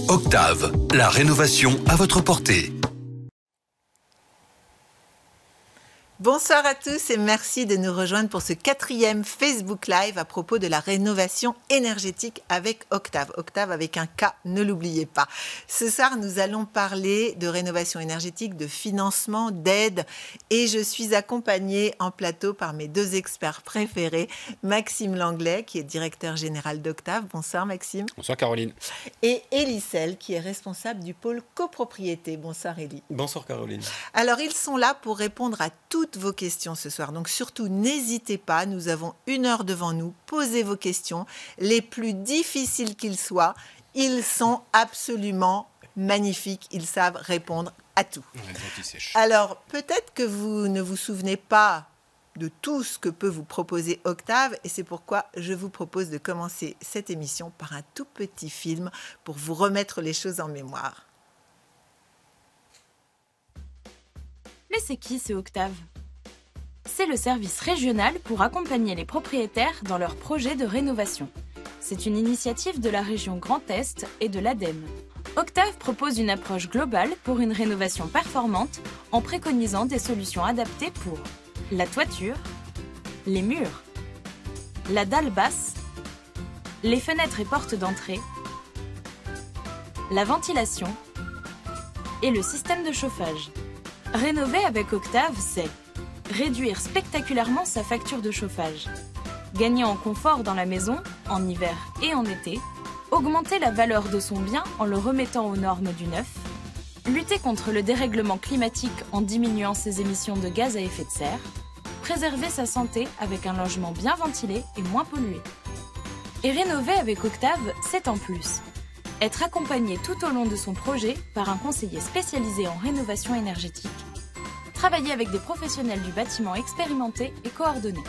Octave, la rénovation à votre portée. Bonsoir à tous et merci de nous rejoindre pour ce 4e Facebook Live à propos de la rénovation énergétique avec Octave. Octave avec un K, ne l'oubliez pas. Ce soir, nous allons parler de rénovation énergétique, de financement, d'aide et je suis accompagnée en plateau par mes 2 experts préférés, Maxime Langlais qui est directeur général d'Octave. Bonsoir Maxime. Bonsoir Caroline. Et Élie Selle qui est responsable du pôle copropriété. Bonsoir Élie. Bonsoir Caroline. Alors ils sont là pour répondre à toutes vos questions ce soir. Donc surtout, n'hésitez pas, nous avons 1 heure devant nous. Posez vos questions, les plus difficiles qu'ils soient. Ils sont absolument magnifiques, ils savent répondre à tout. Alors peut-être que vous ne vous souvenez pas de tout ce que peut vous proposer Octave et c'est pourquoi je vous propose de commencer cette émission par un tout petit film pour vous remettre les choses en mémoire. Mais c'est qui ce Octave ? C'est le service régional pour accompagner les propriétaires dans leurs projets de rénovation. C'est une initiative de la région Grand Est et de l'ADEME. Octave propose une approche globale pour une rénovation performante en préconisant des solutions adaptées pour la toiture, les murs, la dalle basse, les fenêtres et portes d'entrée, la ventilation et le système de chauffage. Rénover avec Octave, c'est réduire spectaculairement sa facture de chauffage, gagner en confort dans la maison, en hiver et en été, augmenter la valeur de son bien en le remettant aux normes du neuf, lutter contre le dérèglement climatique en diminuant ses émissions de gaz à effet de serre, préserver sa santé avec un logement bien ventilé et moins pollué. Et rénover avec Octave, c'est en plus être accompagné tout au long de son projet par un conseiller spécialisé en rénovation énergétique, travailler avec des professionnels du bâtiment expérimentés et coordonnés.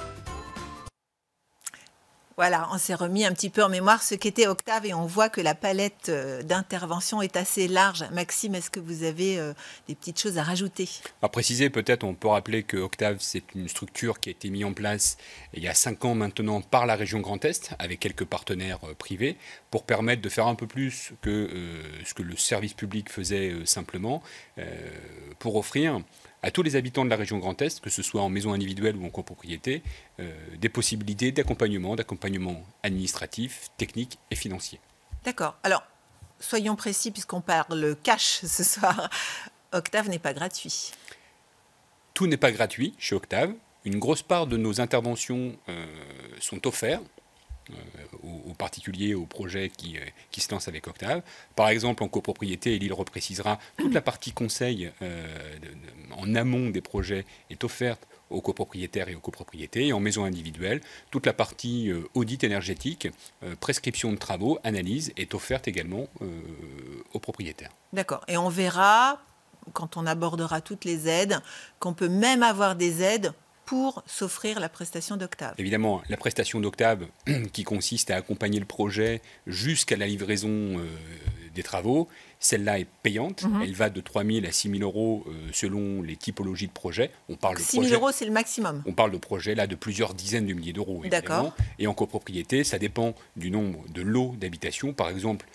Voilà, on s'est remis un petit peu en mémoire ce qu'était Octave et on voit que la palette d'intervention est assez large. Maxime, est-ce que vous avez des petites choses à rajouter ? À préciser, peut-être, on peut rappeler que Octave, c'est une structure qui a été mise en place il y a 5 ans maintenant par la région Grand Est, avec quelques partenaires privés, pour permettre de faire un peu plus que ce que le service public faisait simplement, pour offrir à tous les habitants de la région Grand Est, que ce soit en maison individuelle ou en copropriété, des possibilités d'accompagnement administratif, technique et financier. D'accord. Alors, soyons précis puisqu'on parle cash ce soir. Octave n'est pas gratuit. Tout n'est pas gratuit chez Octave. Une grosse part de nos interventions sont offertes aux particuliers, aux projets qui se lancent avec Octave. Par exemple, en copropriété, Élie le reprécisera, toute la partie conseil en amont des projets est offerte aux copropriétaires et aux copropriétés. Et en maison individuelle, toute la partie audit énergétique, prescription de travaux, analyse est offerte également aux propriétaires. D'accord. Et on verra, quand on abordera toutes les aides, qu'on peut même avoir des aides pour s'offrir la prestation d'Octave. Évidemment, la prestation d'Octave qui consiste à accompagner le projet jusqu'à la livraison des travaux, celle-là est payante. Elle va de 3 000 à 6 000 euros selon les typologies de projets. On parle de 6 000 euros, c'est le maximum. On parle de projets là, de plusieurs dizaines de milliers d'euros. D'accord. Et en copropriété, ça dépend du nombre de lots d'habitation. Par exemple,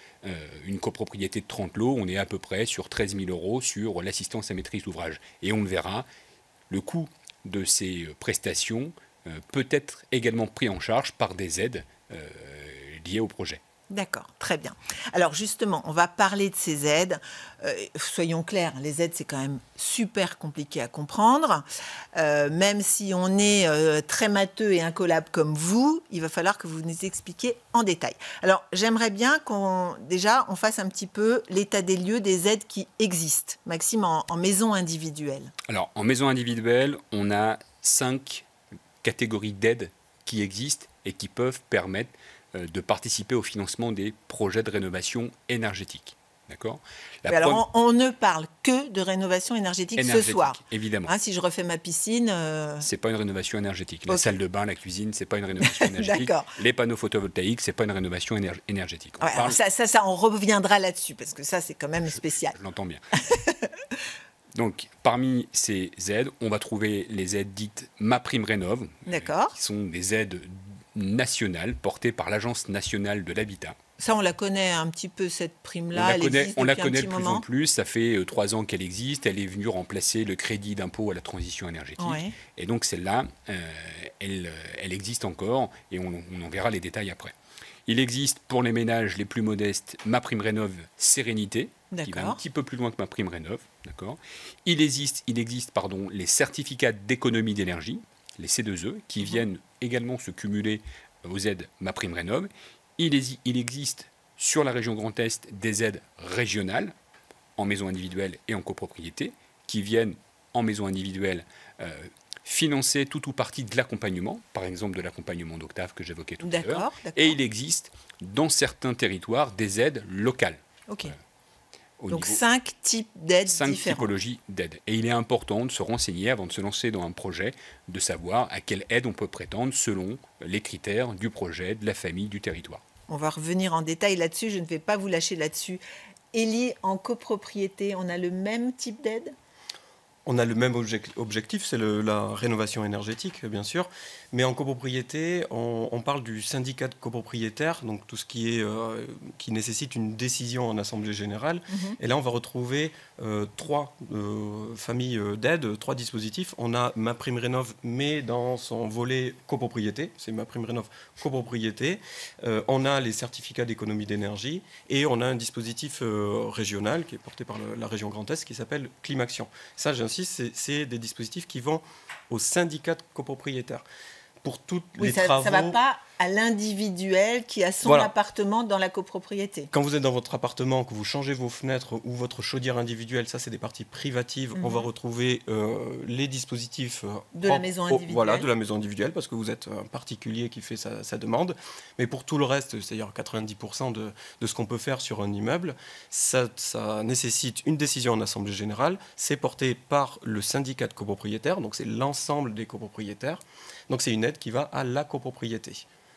une copropriété de 30 lots, on est à peu près sur 13 000 euros sur l'assistance à maîtrise d'ouvrage. Et on le verra, le coût de ces prestations peut être également pris en charge par des aides liées au projet. D'accord, très bien. Alors justement, on va parler de ces aides. Soyons clairs, les aides, c'est quand même super compliqué à comprendre. Même si on est très matheux et incollable comme vous, il va falloir que vous nous expliquiez en détail. Alors, j'aimerais bien qu'on fasse un petit peu l'état des lieux des aides qui existent. Maxime, en maison individuelle. Alors, en maison individuelle, on a 5 catégories d'aides qui existent et qui peuvent permettre de participer au financement des projets de rénovation énergétique. D'accord ? Alors, on ne parle que de rénovation énergétique ce soir. Évidemment. Hein, si je refais ma piscine... C'est pas une rénovation énergétique. La salle de bain, la cuisine, c'est pas une rénovation énergétique. Les panneaux photovoltaïques, c'est pas une rénovation énergétique. On reviendra là-dessus, parce que ça, c'est quand même spécial. Je l'entends bien. Donc, parmi ces aides, on va trouver les aides dites MaPrimeRénov', qui sont des aides nationales portées par l'Agence nationale de l'habitat. Ça, on la connaît un petit peu, cette prime-là. On la connaît depuis de un petit plus en moment. plus. Ça fait 3 ans qu'elle existe. Elle est venue remplacer le crédit d'impôt à la transition énergétique. Ouais. Et donc celle-là, elle existe encore et on en verra les détails après. Il existe pour les ménages les plus modestes MaPrimeRénov' Sérénité, qui va un petit peu plus loin que MaPrimeRénov'. D'accord. Il existe les certificats d'économie d'énergie, les C2E, qui viennent également se cumuler aux aides MaPrimeRénov'. Il existe sur la région Grand Est des aides régionales en maison individuelle et en copropriété qui viennent en maison individuelle financer tout ou partie de l'accompagnement, par exemple de l'accompagnement d'Octave que j'évoquais tout à l'heure. Et il existe dans certains territoires des aides locales. Ok. Donc 5 types d'aides différents. 5 typologies d'aides. Et il est important de se renseigner avant de se lancer dans un projet, de savoir à quelle aide on peut prétendre selon les critères du projet, de la famille, du territoire. On va revenir en détail là-dessus, je ne vais pas vous lâcher là-dessus. Élie, en copropriété, on a le même type d'aide ? On a le même objectif, c'est la rénovation énergétique, bien sûr. Mais en copropriété, on parle du syndicat de copropriétaires, donc tout ce qui nécessite une décision en assemblée générale. Et là, on va retrouver 3 familles d'aides, 3 dispositifs. On a MaPrimeRénov', mais dans son volet copropriété, c'est MaPrimeRénov' copropriété. On a les certificats d'économie d'énergie et on a un dispositif régional qui est porté par la région Grand Est qui s'appelle Climaction. Ça, j'insiste, c'est des dispositifs qui vont aux syndicats de copropriétaires. Pour toutes les travaux. Ça ne va pas à l'individuel qui a son appartement dans la copropriété. Quand vous êtes dans votre appartement, que vous changez vos fenêtres ou votre chaudière individuelle, ça c'est des parties privatives, on va retrouver les dispositifs de la maison individuelle. Voilà, de la maison individuelle, parce que vous êtes un particulier qui fait sa demande. Mais pour tout le reste, c'est-à-dire 90% de ce qu'on peut faire sur un immeuble, ça nécessite une décision en assemblée générale. C'est porté par le syndicat de copropriétaires, donc c'est l'ensemble des copropriétaires. Donc c'est une aide qui va à la copropriété.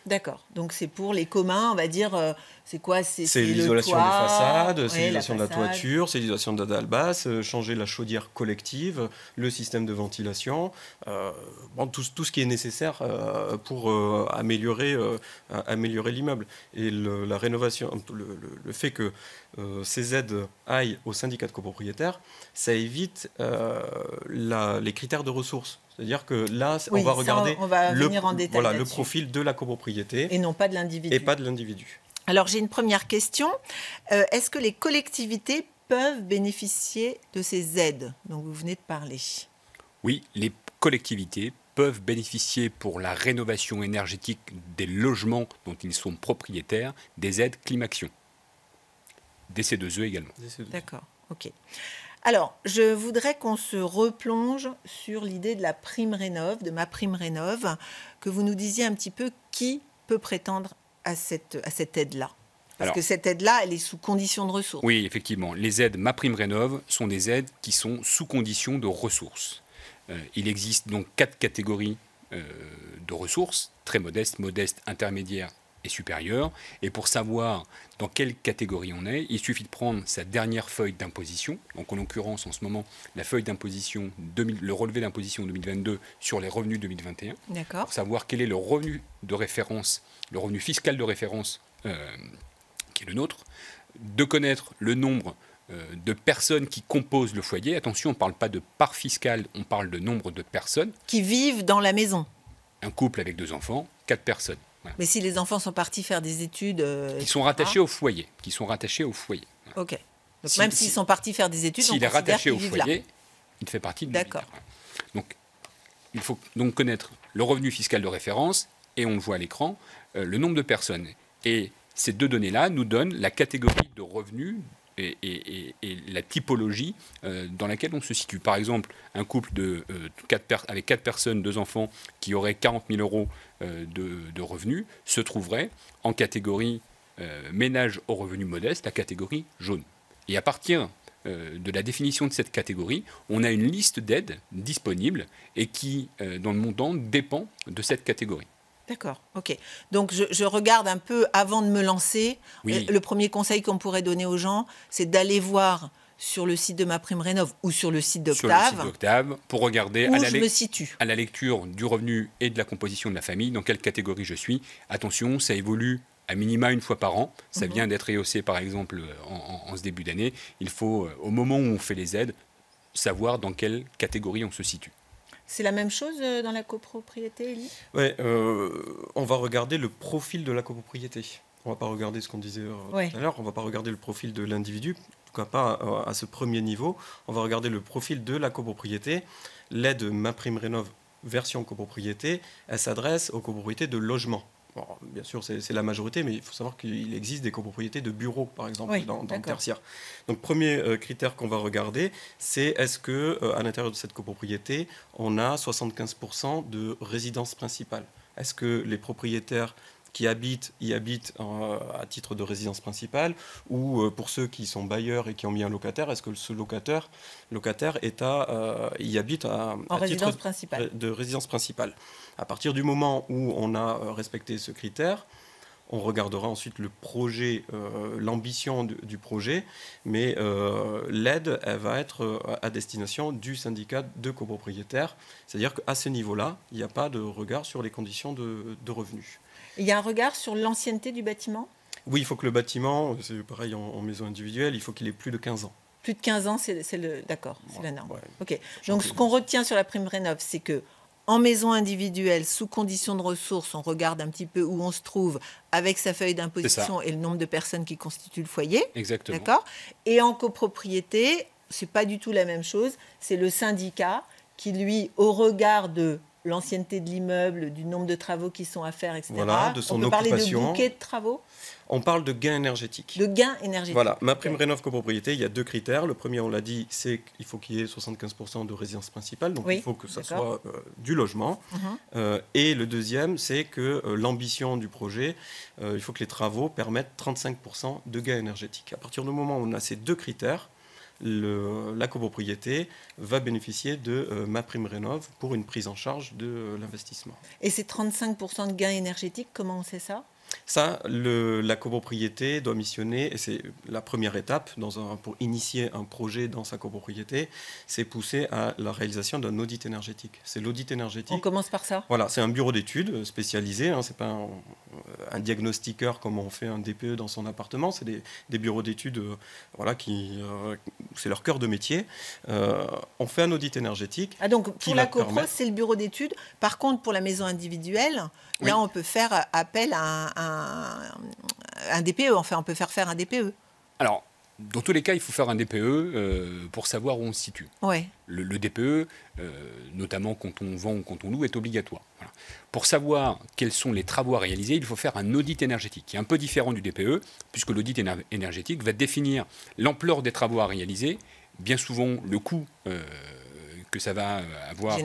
D'accord. Donc c'est pour les communs, on va dire, c'est quoi ? C'est l'isolation des façades, c'est l'isolation de la toiture, c'est l'isolation de la dalle basse, changer la chaudière collective, le système de ventilation, tout ce qui est nécessaire pour améliorer l'immeuble. Et la rénovation, le fait que ces aides aillent au syndicat de copropriétaires, ça évite les critères de ressources. C'est-à-dire que là, on va regarder le profil de la copropriété. Et non pas de l'individu. Et pas de l'individu. Alors, j'ai une première question. Est-ce que les collectivités peuvent bénéficier de ces aides dont vous venez de parler ? Oui, les collectivités peuvent bénéficier pour la rénovation énergétique des logements dont ils sont propriétaires des aides Climaction. Des C2E également. D'accord, ok. Alors, je voudrais qu'on se replonge sur l'idée de la de MaPrimeRénov', que vous nous disiez un petit peu qui peut prétendre à cette aide-là. Parce que cette aide-là, elle est sous condition de ressources. Oui, effectivement. Les aides MaPrimeRénov' sont des aides qui sont sous condition de ressources. Il existe donc 4 catégories de ressources, très modestes, intermédiaires et supérieures. Et pour savoir dans quelle catégorie on est, il suffit de prendre sa dernière feuille d'imposition. Donc en l'occurrence, en ce moment, la feuille d'imposition, le relevé d'imposition 2022 sur les revenus 2021. D'accord. Pour savoir quel est le revenu de référence, le revenu fiscal de référence qui est le nôtre. De connaître le nombre de personnes qui composent le foyer. Attention, on ne parle pas de part fiscale, on parle de nombre de personnes. Qui vivent dans la maison. Un couple avec 2 enfants, 4 personnes. Voilà. Mais si les enfants sont partis faire des études... Qui sont rattachés au foyer. Voilà. Ok. Donc même s'ils sont partis faire des études, s'il est rattaché au foyer, il fait partie de D'accord. Donc, il faut donc connaître le revenu fiscal de référence, et on le voit à l'écran, le nombre de personnes. Et ces 2 données-là nous donnent la catégorie de revenus et la typologie dans laquelle on se situe. Par exemple, un couple avec 4 personnes, 2 enfants, qui auraient 40 000 euros de revenus, se trouverait en catégorie ménage aux revenus modestes, la catégorie jaune. Et à partir de la définition de cette catégorie, on a une liste d'aides disponibles et qui, dans le montant, dépend de cette catégorie. D'accord, ok. Donc je regarde un peu avant de me lancer. Oui. Le premier conseil qu'on pourrait donner aux gens, c'est d'aller voir sur le site de MaPrimeRénov' ou sur le site d'Octave. Pour regarder où je me situe. À la lecture du revenu et de la composition de la famille, dans quelle catégorie je suis. Attention, ça évolue à minima une fois par an. Ça vient d'être rehaussé, par exemple, en ce début d'année. Il faut, au moment où on fait les aides, savoir dans quelle catégorie on se situe. C'est la même chose dans la copropriété, Élie ? Oui, on va regarder le profil de la copropriété. On ne va pas regarder ce qu'on disait tout à l'heure, on ne va pas regarder le profil de l'individu, en tout cas pas à ce premier niveau. On va regarder le profil de la copropriété. L'aide MaPrimeRénov' version copropriété, elle s'adresse aux copropriétés de logement. Bon, bien sûr, c'est la majorité, mais il faut savoir qu'il existe des copropriétés de bureaux, par exemple, dans le tertiaire. Donc, premier critère qu'on va regarder, c'est est-ce qu'à l'intérieur de cette copropriété, on a 75% de résidence principale. Est-ce que les propriétaires qui y habitent à titre de résidence principale, ou pour ceux qui sont bailleurs et qui ont mis un locataire, est-ce que ce locataire y habite à titre de résidence principale. À partir du moment où on a respecté ce critère, on regardera ensuite le projet, l'ambition du projet, mais l'aide, elle va être à destination du syndicat de copropriétaires. C'est-à-dire qu'à ce niveau-là, il n'y a pas de regard sur les conditions de revenus. Il y a un regard sur l'ancienneté du bâtiment ? Oui, il faut que le bâtiment, c'est pareil en maison individuelle, il faut qu'il ait plus de 15 ans. Plus de 15 ans, c'est la norme. Ouais. Ok. Donc ce qu'on retient sur la prime rénov', c'est que en maison individuelle, sous conditions de ressources, on regarde un petit peu où on se trouve avec sa feuille d'imposition et le nombre de personnes qui constituent le foyer. Exactement. D'accord ? Et en copropriété, c'est pas du tout la même chose. C'est le syndicat qui, lui, au regard de l'ancienneté de l'immeuble, du nombre de travaux qui sont à faire, etc. Voilà, de son on peut parler occupation. de bouquet de travaux ? On parle de gain énergétique. De gain énergétique. Voilà, MaPrimeRénov' copropriété, il y a deux critères. Le premier, on l'a dit, c'est qu'il faut qu'il y ait 75% de résidence principale, donc il faut que ça soit du logement. Et le deuxième, c'est que l'ambition du projet, il faut que les travaux permettent 35% de gain énergétique. À partir du moment où on a ces deux critères, la copropriété va bénéficier de MaPrimeRénov' pour une prise en charge de l'investissement. Et ces 35% de gains énergétiques, comment on sait ça ? Ça, la copropriété doit missionner, et c'est la première étape pour initier un projet dans sa copropriété, c'est pousser à la réalisation d'un audit énergétique. C'est l'audit énergétique. On commence par ça ? Voilà, c'est un bureau d'études spécialisé, hein, c'est pas un diagnostiqueur comme on fait un DPE dans son appartement, c'est des bureaux d'études c'est leur cœur de métier. On fait un audit énergétique. Ah donc pour la copro, c'est le bureau d'études. Par contre, pour la maison individuelle, là on peut faire appel à un DPE, enfin on peut faire un DPE. Alors, dans tous les cas, il faut faire un DPE pour savoir où on se situe. Ouais. Le DPE, notamment quand on vend ou quand on loue, est obligatoire. Voilà. Pour savoir quels sont les travaux à réaliser, il faut faire un audit énergétique, qui est un peu différent du DPE, puisque l'audit énergétique va définir l'ampleur des travaux à réaliser, bien souvent le coût que ça va avoir,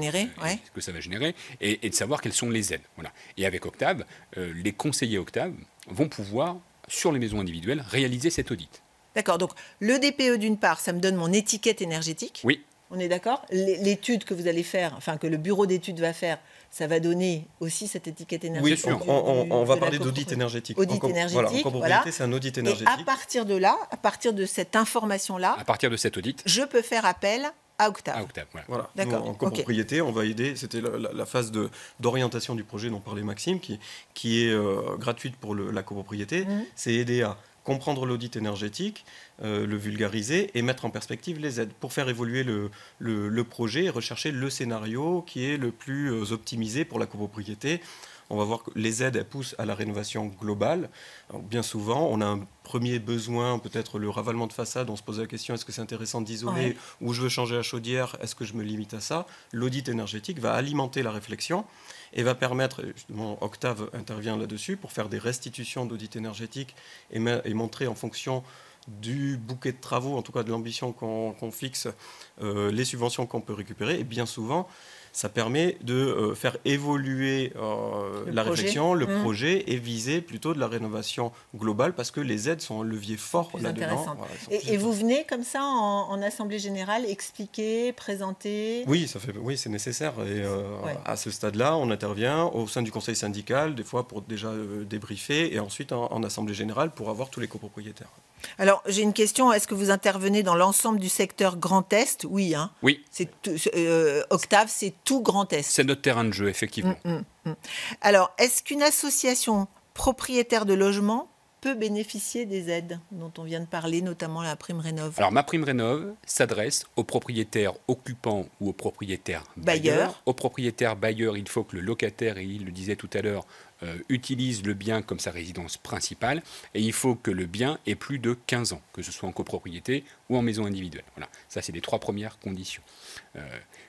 que ça va générer, et de savoir quelles sont les aides. Voilà. Et avec Octave, les conseillers Octave vont pouvoir, sur les maisons individuelles, réaliser cet audit. D'accord, donc le DPE d'une part, ça me donne mon étiquette énergétique. Oui. On est d'accord ? L'étude que vous allez faire, enfin que le bureau d'études va faire, ça va donner aussi cette étiquette énergétique. Oui, on va parler d'audit énergétique. Audit énergétique, voilà, en copropriété, c'est un audit énergétique. Et à partir de là, à partir de cette information-là, à partir de cet audit, je peux faire appel à Octave. À Octave, voilà. D'accord. Nous, en copropriété, on va aider. C'était la phase d'orientation du projet dont parlait Maxime, qui est gratuite pour la copropriété. C'est aider à comprendre l'audit énergétique, le vulgariser et mettre en perspective les aides pour faire évoluer le projet et rechercher le scénario qui est le plus optimisé pour la copropriété. On va voir que les aides, elles poussent à la rénovation globale. Alors, bien souvent, on a un premier besoin, peut-être le ravalement de façade. On se pose la question, est-ce que c'est intéressant d'isoler ou je veux changer la chaudière? Est-ce que je me limite à ça? L'audit énergétique va alimenter la réflexion et va permettre, justement, Octave intervient là-dessus, pour faire des restitutions d'audit énergétique et montrer en fonction du bouquet de travaux, en tout cas de l'ambition qu'on fixe, les subventions qu'on peut récupérer. Et bien souvent, ça permet de faire évoluer la réflexion, le projet, et viser plutôt de la rénovation globale, parce que les aides sont un levier fort là-dedans. Voilà, et vous venez comme ça en assemblée générale expliquer, présenter? Oui, c'est nécessaire. Et à ce stade-là, on intervient au sein du conseil syndical, des fois pour déjà débriefer, et ensuite en assemblée générale pour avoir tous les copropriétaires. Alors, j'ai une question. Est-ce que vous intervenez dans l'ensemble du secteur Grand Est? Oui. Hein. Oui. Octave, c'est tout Grand Est. C'est notre terrain de jeu, effectivement. Alors, est-ce qu'une association propriétaire de logement peut bénéficier des aides dont on vient de parler, notamment la prime rénov'? Alors, MaPrimeRénov' s'adresse aux propriétaires occupants ou aux propriétaires bailleurs. Aux propriétaires bailleurs, il faut que le locataire, et il le disait tout à l'heure, utilise le bien comme sa résidence principale, et il faut que le bien ait plus de 15 ans, que ce soit en copropriété ou en maison individuelle. Voilà, ça c'est les 3 premières conditions.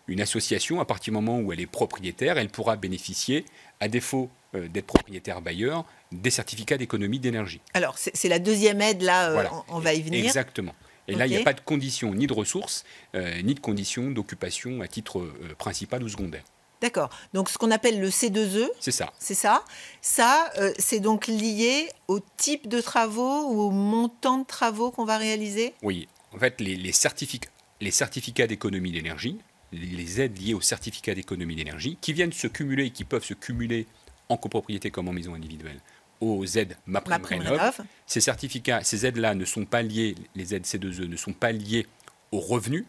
Une association, à partir du moment où elle est propriétaire, elle pourra bénéficier, à défaut d'être propriétaire bailleur, des certificats d'économie d'énergie. Alors, c'est la deuxième aide, là, Voilà. on va y venir. Exactement. Et là, il n'y a pas de condition ni de ressources, ni de condition d'occupation à titre principal ou secondaire. D'accord. Donc, ce qu'on appelle le C2E, C'est ça. c'est ça. Ça, c'est donc lié au type de travaux ou au montant de travaux qu'on va réaliser? Oui. En fait, les certificats d'économie d'énergie, les aides liées aux certificats d'économie d'énergie, qui viennent se cumuler, qui peuvent se cumuler en copropriété comme en maison individuelle, aux aides MaPrimeRénov'. Ces certificats, ces aides-là ne sont pas liées, les aides C2E ne sont pas liées aux revenus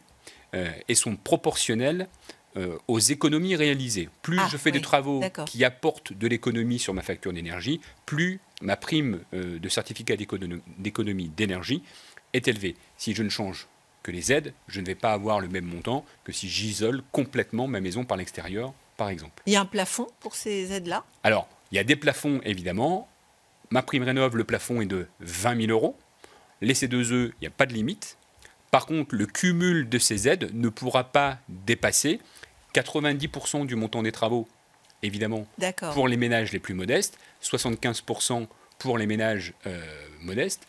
et sont proportionnelles aux économies réalisées. Plus je fais des travaux qui apportent de l'économie sur ma facture d'énergie, plus ma prime de certificat d'économie d'énergie est élevée. Si je ne change que les aides, je ne vais pas avoir le même montant que si j'isole complètement ma maison par l'extérieur, par exemple. Il y a un plafond pour ces aides-là? Alors, il y a des plafonds, évidemment. MaPrimeRénov', le plafond est de 20 000 €. Les C2E, il n'y a pas de limite. Par contre, le cumul de ces aides ne pourra pas dépasser 90% du montant des travaux, évidemment, pour les ménages les plus modestes, 75% pour les ménages modestes,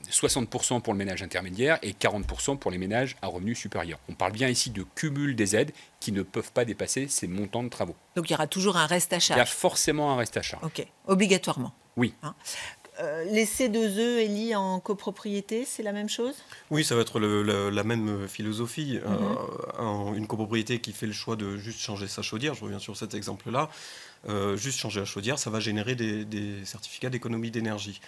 60% pour le ménage intermédiaire et 40% pour les ménages à revenus supérieurs. On parle bien ici de cumul des aides qui ne peuvent pas dépasser ces montants de travaux. Donc il y aura toujours un reste à charge? Il y a forcément un reste à charge. Ok, obligatoirement? Oui. Les C2E, Elie, en copropriété, c'est la même chose? Oui, ça va être la même philosophie. Une copropriété qui fait le choix de juste changer sa chaudière, je reviens sur cet exemple-là, juste changer la chaudière, ça va générer des certificats d'économie d'énergie.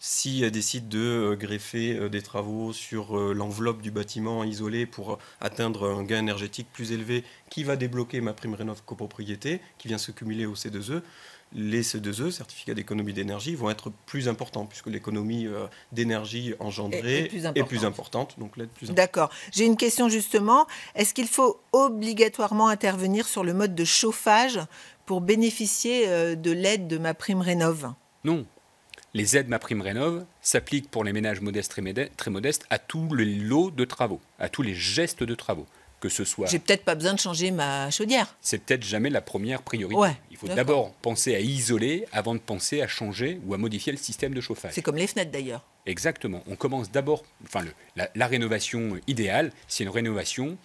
Si elle décide de greffer des travaux sur l'enveloppe du bâtiment isolé pour atteindre un gain énergétique plus élevé qui va débloquer MaPrimeRénov' copropriété, qui vient se cumuler au C2E, les C2E, certificats d'économie d'énergie, vont être plus importants puisque l'économie d'énergie engendrée est plus importante, donc l'aide plus importante. D'accord. J'ai une question justement. Est-ce qu'il faut obligatoirement intervenir sur le mode de chauffage pour bénéficier de l'aide de MaPrimeRénov'? Non. Les aides MaPrimeRénov' s'appliquent pour les ménages modestes très modestes à tous les lots de travaux, à tous les gestes de travaux. Que ce soit... J'ai peut-être pas besoin de changer ma chaudière. C'est peut-être jamais la première priorité. Ouais, il faut d'abord penser à isoler avant de penser à changer ou à modifier le système de chauffage. C'est comme les fenêtres d'ailleurs. Exactement. On commence d'abord... la rénovation idéale, c'est une rénovation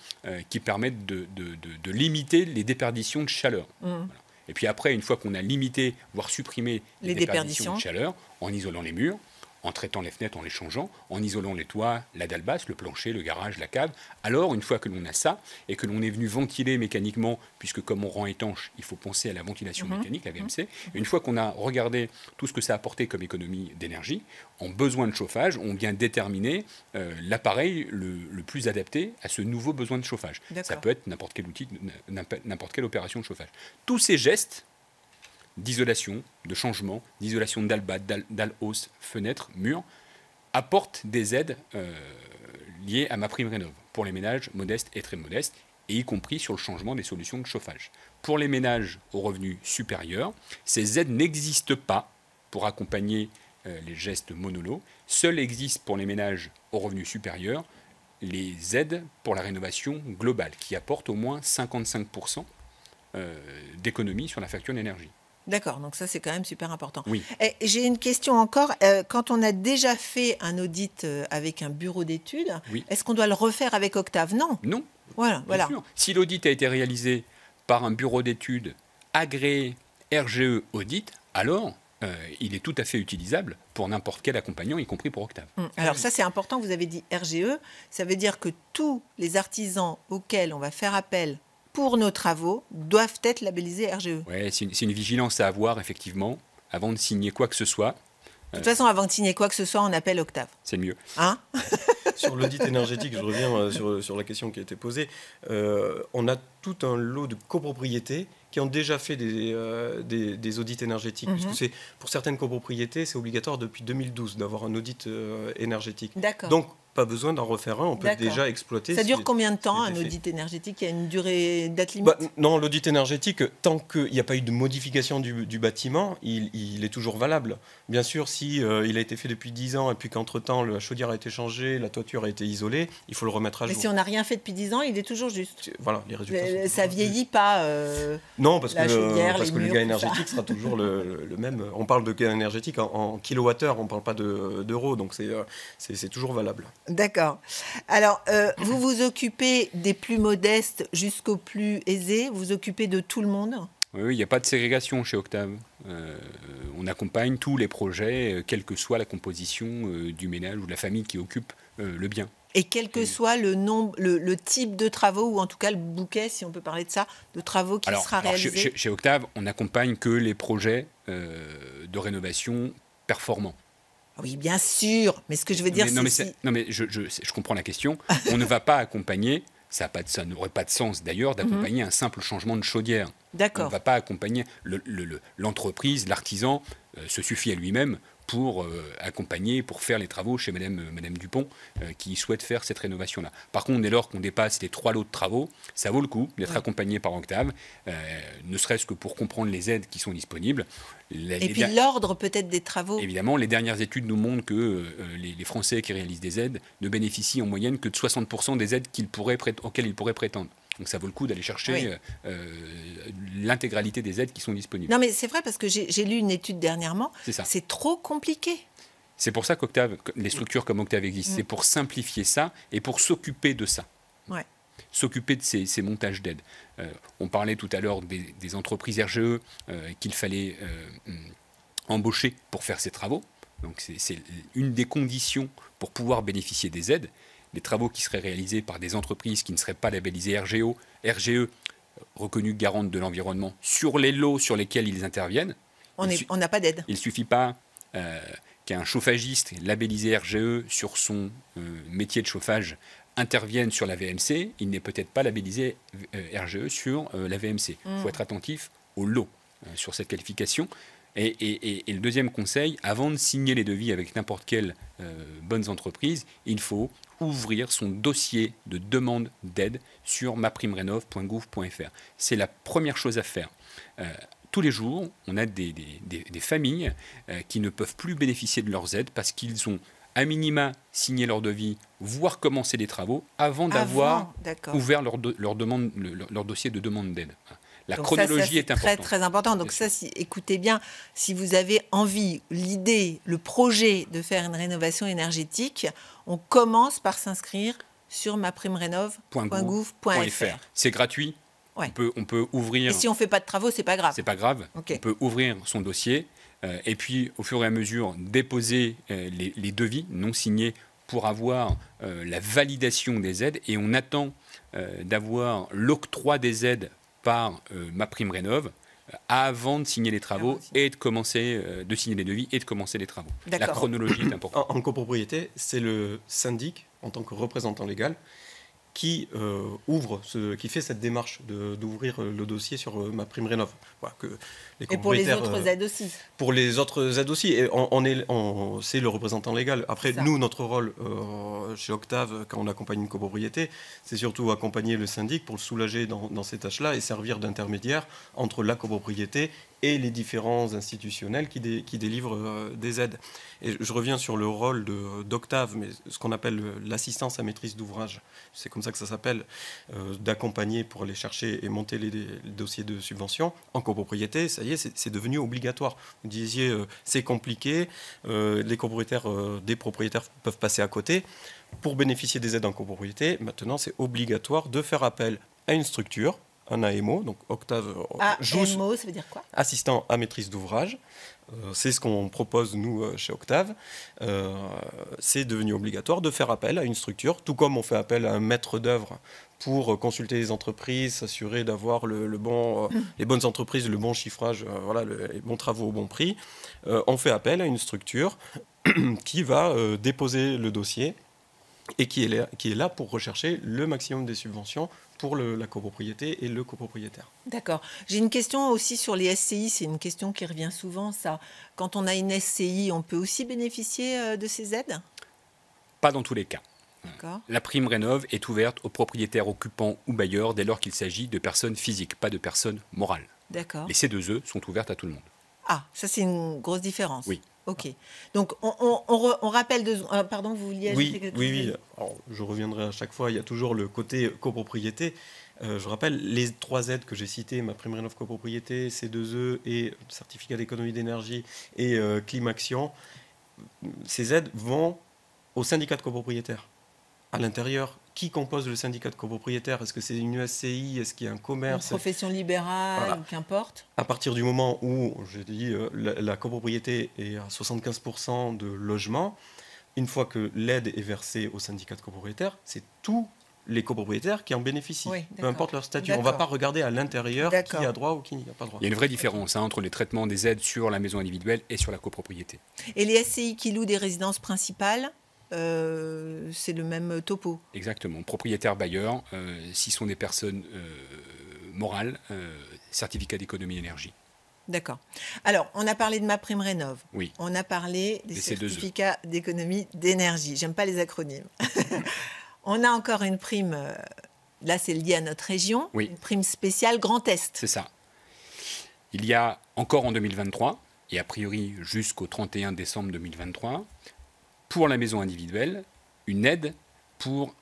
qui permet de limiter les déperditions de chaleur. Voilà. Et puis après, une fois qu'on a limité, voire supprimé les déperditions de chaleur, en isolant les murs, en traitant les fenêtres, en les changeant, en isolant les toits, la dalle basse, le plancher, le garage, la cave. Alors, une fois que l'on a ça, et que l'on est venu ventiler mécaniquement, puisque comme on rend étanche, il faut penser à la ventilation mécanique, la VMC, une fois qu'on a regardé tout ce que ça a apporté comme économie d'énergie, en besoin de chauffage, on vient déterminer l'appareil le plus adapté à ce nouveau besoin de chauffage. Ça peut être n'importe quel outil, n'importe quelle opération de chauffage. Tous ces gestes d'isolation, de changement, d'isolation de dalles basses, dalles hausses, fenêtres, murs, apportent des aides liées à MaPrimeRénov' pour les ménages modestes et très modestes, et y compris sur le changement des solutions de chauffage. Pour les ménages aux revenus supérieurs, ces aides n'existent pas pour accompagner les gestes monolos. Seules existent pour les ménages aux revenus supérieurs les aides pour la rénovation globale, qui apportent au moins 55% d'économie sur la facture d'énergie. D'accord, donc ça c'est quand même super important. Oui. J'ai une question encore. Quand on a déjà fait un audit avec un bureau d'études, est-ce qu'on doit le refaire avec Octave? Non. Non. Voilà. Sûr. Si l'audit a été réalisé par un bureau d'études agréé RGE Audit, alors il est tout à fait utilisable pour n'importe quel accompagnant, y compris pour Octave. Alors ça c'est important, vous avez dit RGE, ça veut dire que tous les artisans auxquels on va faire appel pour nos travaux doivent être labellisés RGE. Oui, c'est une vigilance à avoir, effectivement, avant de signer quoi que ce soit. De toute façon, avant de signer quoi que ce soit, on appelle Octave. C'est le mieux. Hein? Sur l'audit énergétique, je reviens sur la question qui a été posée. On a tout un lot de copropriétés qui ont déjà fait des audits énergétiques, puisque pour certaines copropriétés, c'est obligatoire depuis 2012 d'avoir un audit énergétique. D'accord. Donc, pas besoin d'en refaire un, on peut déjà exploiter. Ça dure combien de temps, un audit énergétique? Il y a une durée, date limite? Non, l'audit énergétique, tant qu'il n'y a pas eu de modification du bâtiment, il est toujours valable. Bien sûr, si il a été fait depuis 10 ans et puis qu'entre-temps, la chaudière a été changée, la toiture a été isolée, il faut le remettre à jour. Mais si on n'a rien fait depuis 10 ans, il est toujours juste. Voilà, les résultats ça vieillit pas. Non, parce que le gain murs, énergétique sera toujours le même. On parle de gain énergétique en kilowattheure, on ne parle pas d'euros, donc c'est toujours valable. D'accord. Alors, vous vous occupez des plus modestes jusqu'aux plus aisés? Vous vous occupez de tout le monde? Oui, il n'y a pas de ségrégation chez Octave. On accompagne tous les projets, quelle que soit la composition du ménage ou de la famille qui occupe le bien. Et quel que soit le type de travaux, ou en tout cas le bouquet, si on peut parler de ça, de travaux qui sera réalisé? Chez Octave, on n'accompagne que les projets de rénovation performants. Oui, bien sûr, mais ce que je veux dire, je comprends la question. On ne va pas accompagner, ça n'aurait pas de sens d'ailleurs, d'accompagner un simple changement de chaudière. D'accord. On ne va pas accompagner l'entreprise, l'artisan, se suffit à lui-même pour accompagner, pour faire les travaux chez Madame Dupont, qui souhaite faire cette rénovation-là. Par contre, dès lors qu'on dépasse les 3 lots de travaux, ça vaut le coup d'être accompagné par Octave, ne serait-ce que pour comprendre les aides qui sont disponibles. Puis l'ordre peut-être des travaux. Évidemment, les dernières études nous montrent que les Français qui réalisent des aides ne bénéficient en moyenne que de 60% des aides auxquelles ils pourraient prétendre. Donc ça vaut le coup d'aller chercher l'intégralité des aides qui sont disponibles. Non mais c'est vrai, parce que j'ai lu une étude dernièrement, c'est trop compliqué. C'est pour ça qu'Octave, les structures comme Octave existent, c'est pour simplifier ça et pour s'occuper de ça. Ouais. S'occuper de ces montages d'aides. On parlait tout à l'heure des entreprises RGE qu'il fallait embaucher pour faire ces travaux. Donc c'est une des conditions pour pouvoir bénéficier des aides. Les travaux qui seraient réalisés par des entreprises qui ne seraient pas labellisées RGE, reconnues garantes de l'environnement, sur les lots sur lesquels ils interviennent. On n'a pas d'aide. Il ne suffit pas qu'un chauffagiste labellisé RGE sur son métier de chauffage intervienne sur la VMC, il n'est peut-être pas labellisé RGE sur la VMC. Il faut être attentif au lot sur cette qualification. Et le deuxième conseil, avant de signer les devis avec n'importe quelle bonne entreprise, il faut ouvrir son dossier de demande d'aide sur maprimerénov.gouv.fr. C'est la première chose à faire. Tous les jours, on a des familles qui ne peuvent plus bénéficier de leurs aides parce qu'ils ont à minima signé leur devis, voire commencé les travaux, avant d'avoir ouvert leur dossier de demande d'aide. La chronologie est importante. Très, très important. Donc ça, écoutez bien, si vous avez envie, l'idée, le projet de faire une rénovation énergétique, on commence par s'inscrire sur maprimerénov.gouv.fr. C'est gratuit. Ouais. On peut ouvrir... Et si on ne fait pas de travaux, c'est pas grave. C'est pas grave. Okay. On peut ouvrir son dossier et puis, au fur et à mesure, déposer les devis non signés pour avoir la validation des aides. Et on attend d'avoir l'octroi des aides par MaPrimeRénov avant de signer les travaux et de signer les devis et de commencer les travaux. La chronologie est importante. En copropriété, c'est le syndic, en tant que représentant légal, qui fait cette démarche d'ouvrir le dossier sur MaPrimeRénov. Voilà, et pour les autres aides aussi. Pour les autres aides aussi. Et c'est le représentant légal. Après, nous, notre rôle chez Octave, quand on accompagne une copropriété, c'est surtout accompagner le syndic pour le soulager dans ces tâches-là et servir d'intermédiaire entre la copropriété et les différents institutionnels qui délivrent des aides. Et je reviens sur le rôle d'Octave, mais ce qu'on appelle l'assistance à maîtrise d'ouvrage. C'est comme ça que ça s'appelle, d'accompagner pour aller chercher et monter les dossiers de subvention en copropriété. Ça y est, c'est devenu obligatoire. Vous disiez, c'est compliqué, les copropriétaires, des propriétaires peuvent passer à côté. Pour bénéficier des aides en copropriété, maintenant, c'est obligatoire de faire appel à une structure, un AMO, donc Octave AMO, ça veut dire quoi? Assistant à maîtrise d'ouvrage. C'est ce qu'on propose, nous, chez Octave. C'est devenu obligatoire de faire appel à une structure, tout comme on fait appel à un maître d'œuvre pour consulter les entreprises, s'assurer d'avoir les bonnes entreprises, le bon chiffrage, les bons travaux au bon prix. On fait appel à une structure qui va déposer le dossier et qui est là pour rechercher le maximum des subventions pour la copropriété et le copropriétaire. D'accord. J'ai une question aussi sur les SCI. C'est une question qui revient souvent, ça. Quand on a une SCI, on peut aussi bénéficier de ces aides? Pas dans tous les cas. D'accord. La prime rénov est ouverte aux propriétaires occupants ou bailleurs dès lors qu'il s'agit de personnes physiques, pas de personnes morales. D'accord. Les C2E sont ouvertes à tout le monde. Ah, ça c'est une grosse différence. Oui. Ok. Donc on rappelle pardon, vous vouliez ajouter quelque chose? Oui. Alors, je reviendrai à chaque fois. Il y a toujours le côté copropriété. Je rappelle les 3 aides que j'ai citées, ma prime rénov copropriété, C2E et certificat d'économie d'énergie et Climaction. Ces aides vont au syndicat de copropriétaires. À l'intérieur, qui compose le syndicat de copropriétaires? Est-ce que c'est une USCI? Est-ce qu'il y a un Une commerce? profession libérale, Voilà. ou qu'importe. À partir du moment où, j'ai dit, la copropriété est à 75% de logement, une fois que l'aide est versée au syndicat de copropriétaires, c'est tous les copropriétaires qui en bénéficient, Oui, peu d'accord. importe leur statut. On ne va pas regarder à l'intérieur qui D'accord. a droit ou qui n'y a pas droit. Il y a une vraie différence entre les traitements des aides sur la maison individuelle et sur la copropriété. Et les SCI qui louent des résidences principales, c'est le même topo. Exactement. Propriétaires bailleurs, s'ils sont des personnes morales, certificat d'économie énergie. D'accord. Alors, on a parlé de ma prime rénov. Oui. On a parlé des Des C2E. certificats d'économie d'énergie. J'aime pas les acronymes. On a encore une prime, là c'est lié à notre région, Oui. une prime spéciale Grand Est. C'est ça. Il y a encore en 2023, et a priori jusqu'au 31 décembre 2023, pour la maison individuelle, une aide pour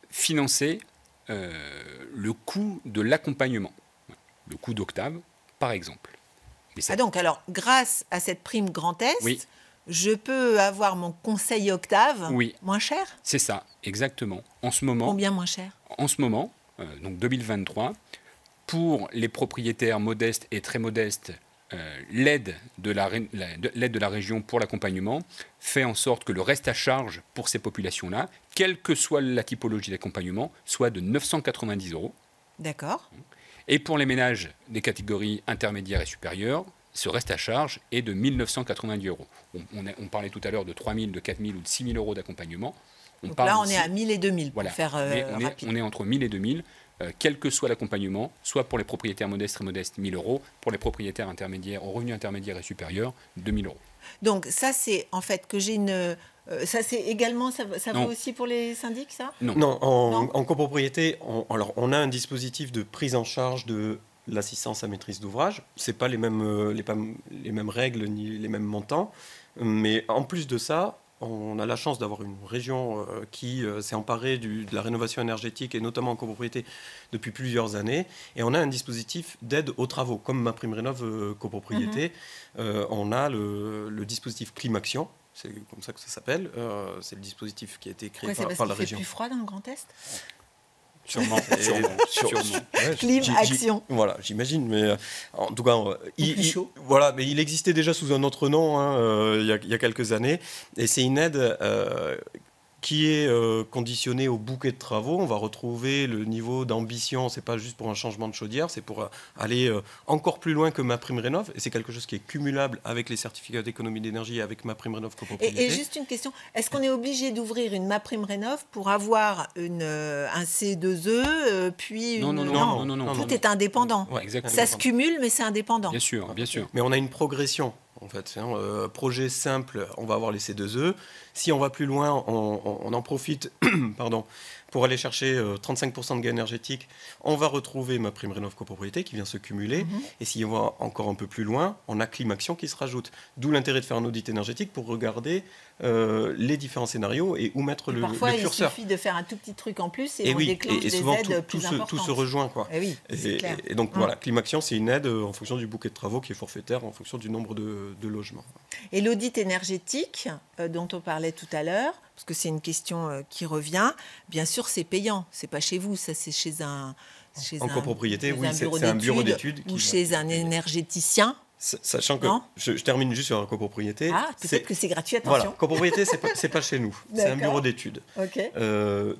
financer le coût de l'accompagnement. Le coût d'Octave, par exemple. Mais ça- Ah donc, alors, grâce à cette prime Grand Est, Oui. je peux avoir mon conseil Octave Oui. moins cher? C'est ça, exactement. En ce moment, Combien moins cher? donc 2023, pour les propriétaires modestes et très modestes, l'aide de la région pour l'accompagnement fait en sorte que le reste à charge pour ces populations-là, quelle que soit la typologie d'accompagnement, soit de 990 €. D'accord. Et pour les ménages des catégories intermédiaires et supérieures, ce reste à charge est de 1 990 €. On parlait tout à l'heure de 3 000, de 4 000 ou de 6 000 € d'accompagnement. Donc parle là, on ici- est à 1000 et 2000 pour Voilà. faire rapide. On est entre 1000 et 2000, quel que soit l'accompagnement, soit pour les propriétaires modestes, très modestes, 1000 €, pour les propriétaires intermédiaires, aux revenus intermédiaires et supérieurs, 2000 €. Donc ça, c'est en fait que j'ai une... ça, c'est également, ça Non. vaut aussi pour les syndics, ça? Non. Non. En copropriété, on a un dispositif de prise en charge de l'assistance à maîtrise d'ouvrage. Ce n'est pas les mêmes règles ni les mêmes montants. Mais en plus de ça, on a la chance d'avoir une région qui s'est emparée de la rénovation énergétique et notamment en copropriété depuis plusieurs années. Et on a un dispositif d'aide aux travaux, comme ma prime rénov copropriété. On a le dispositif Climaction. C'est comme ça que ça s'appelle. C'est le dispositif qui a été créé Pourquoi c'est parce par la qu'il fait région. plus froid dans le Grand Est? Sûrement. Ouais, Clim Action. Voilà, j'imagine, mais en tout cas, plus chaud. voilà, mais il existait déjà sous un autre nom il y a quelques années, et c'est une aide qui est conditionnée au bouquet de travaux. On va retrouver le niveau d'ambition, c'est pas juste pour un changement de chaudière, c'est pour aller encore plus loin que ma prime rénov, et c'est quelque chose qui est cumulable avec les certificats d'économie d'énergie et avec ma prime rénov copropriété. Et juste une question, est-ce qu'on est obligé d'ouvrir une MaPrimeRénov pour avoir un C2E, puis une... Non. Tout est indépendant. Ouais, Exactement. Ça se cumule, mais c'est indépendant. Bien sûr, bien sûr. Mais on a une progression, en fait. Projet simple, on va avoir les C2E. Si on va plus loin, on en profite pardon, pour aller chercher 35% de gain énergétique. On va retrouver ma prime rénov copropriété qui vient se cumuler. Et si on va encore un peu plus loin, on a Climaction qui se rajoute. D'où l'intérêt de faire un audit énergétique pour regarder les différents scénarios et où mettre Et le parfois, curseur. il suffit de faire un tout petit truc en plus et on oui, déclenche et des souvent aides tout plus importantes. tout se rejoint, quoi. Eh oui, c'est clair. Et donc voilà, Climaction, c'est une aide en fonction du bouquet de travaux qui est forfaitaire en fonction du nombre de logements. Et l'audit énergétique dont on parlait tout à l'heure, parce que c'est une question qui revient, bien sûr, c'est payant. C'est pas chez vous, ça c'est chez un... En copropriété, chez oui, c'est un bureau d'études. Ou chez un énergéticien. Sachant que, Non je termine juste sur la copropriété. Ah, peut-être que c'est gratuit, Voilà, attention. copropriété, c'est pas chez nous, c'est un D'accord. bureau d'études. Ok.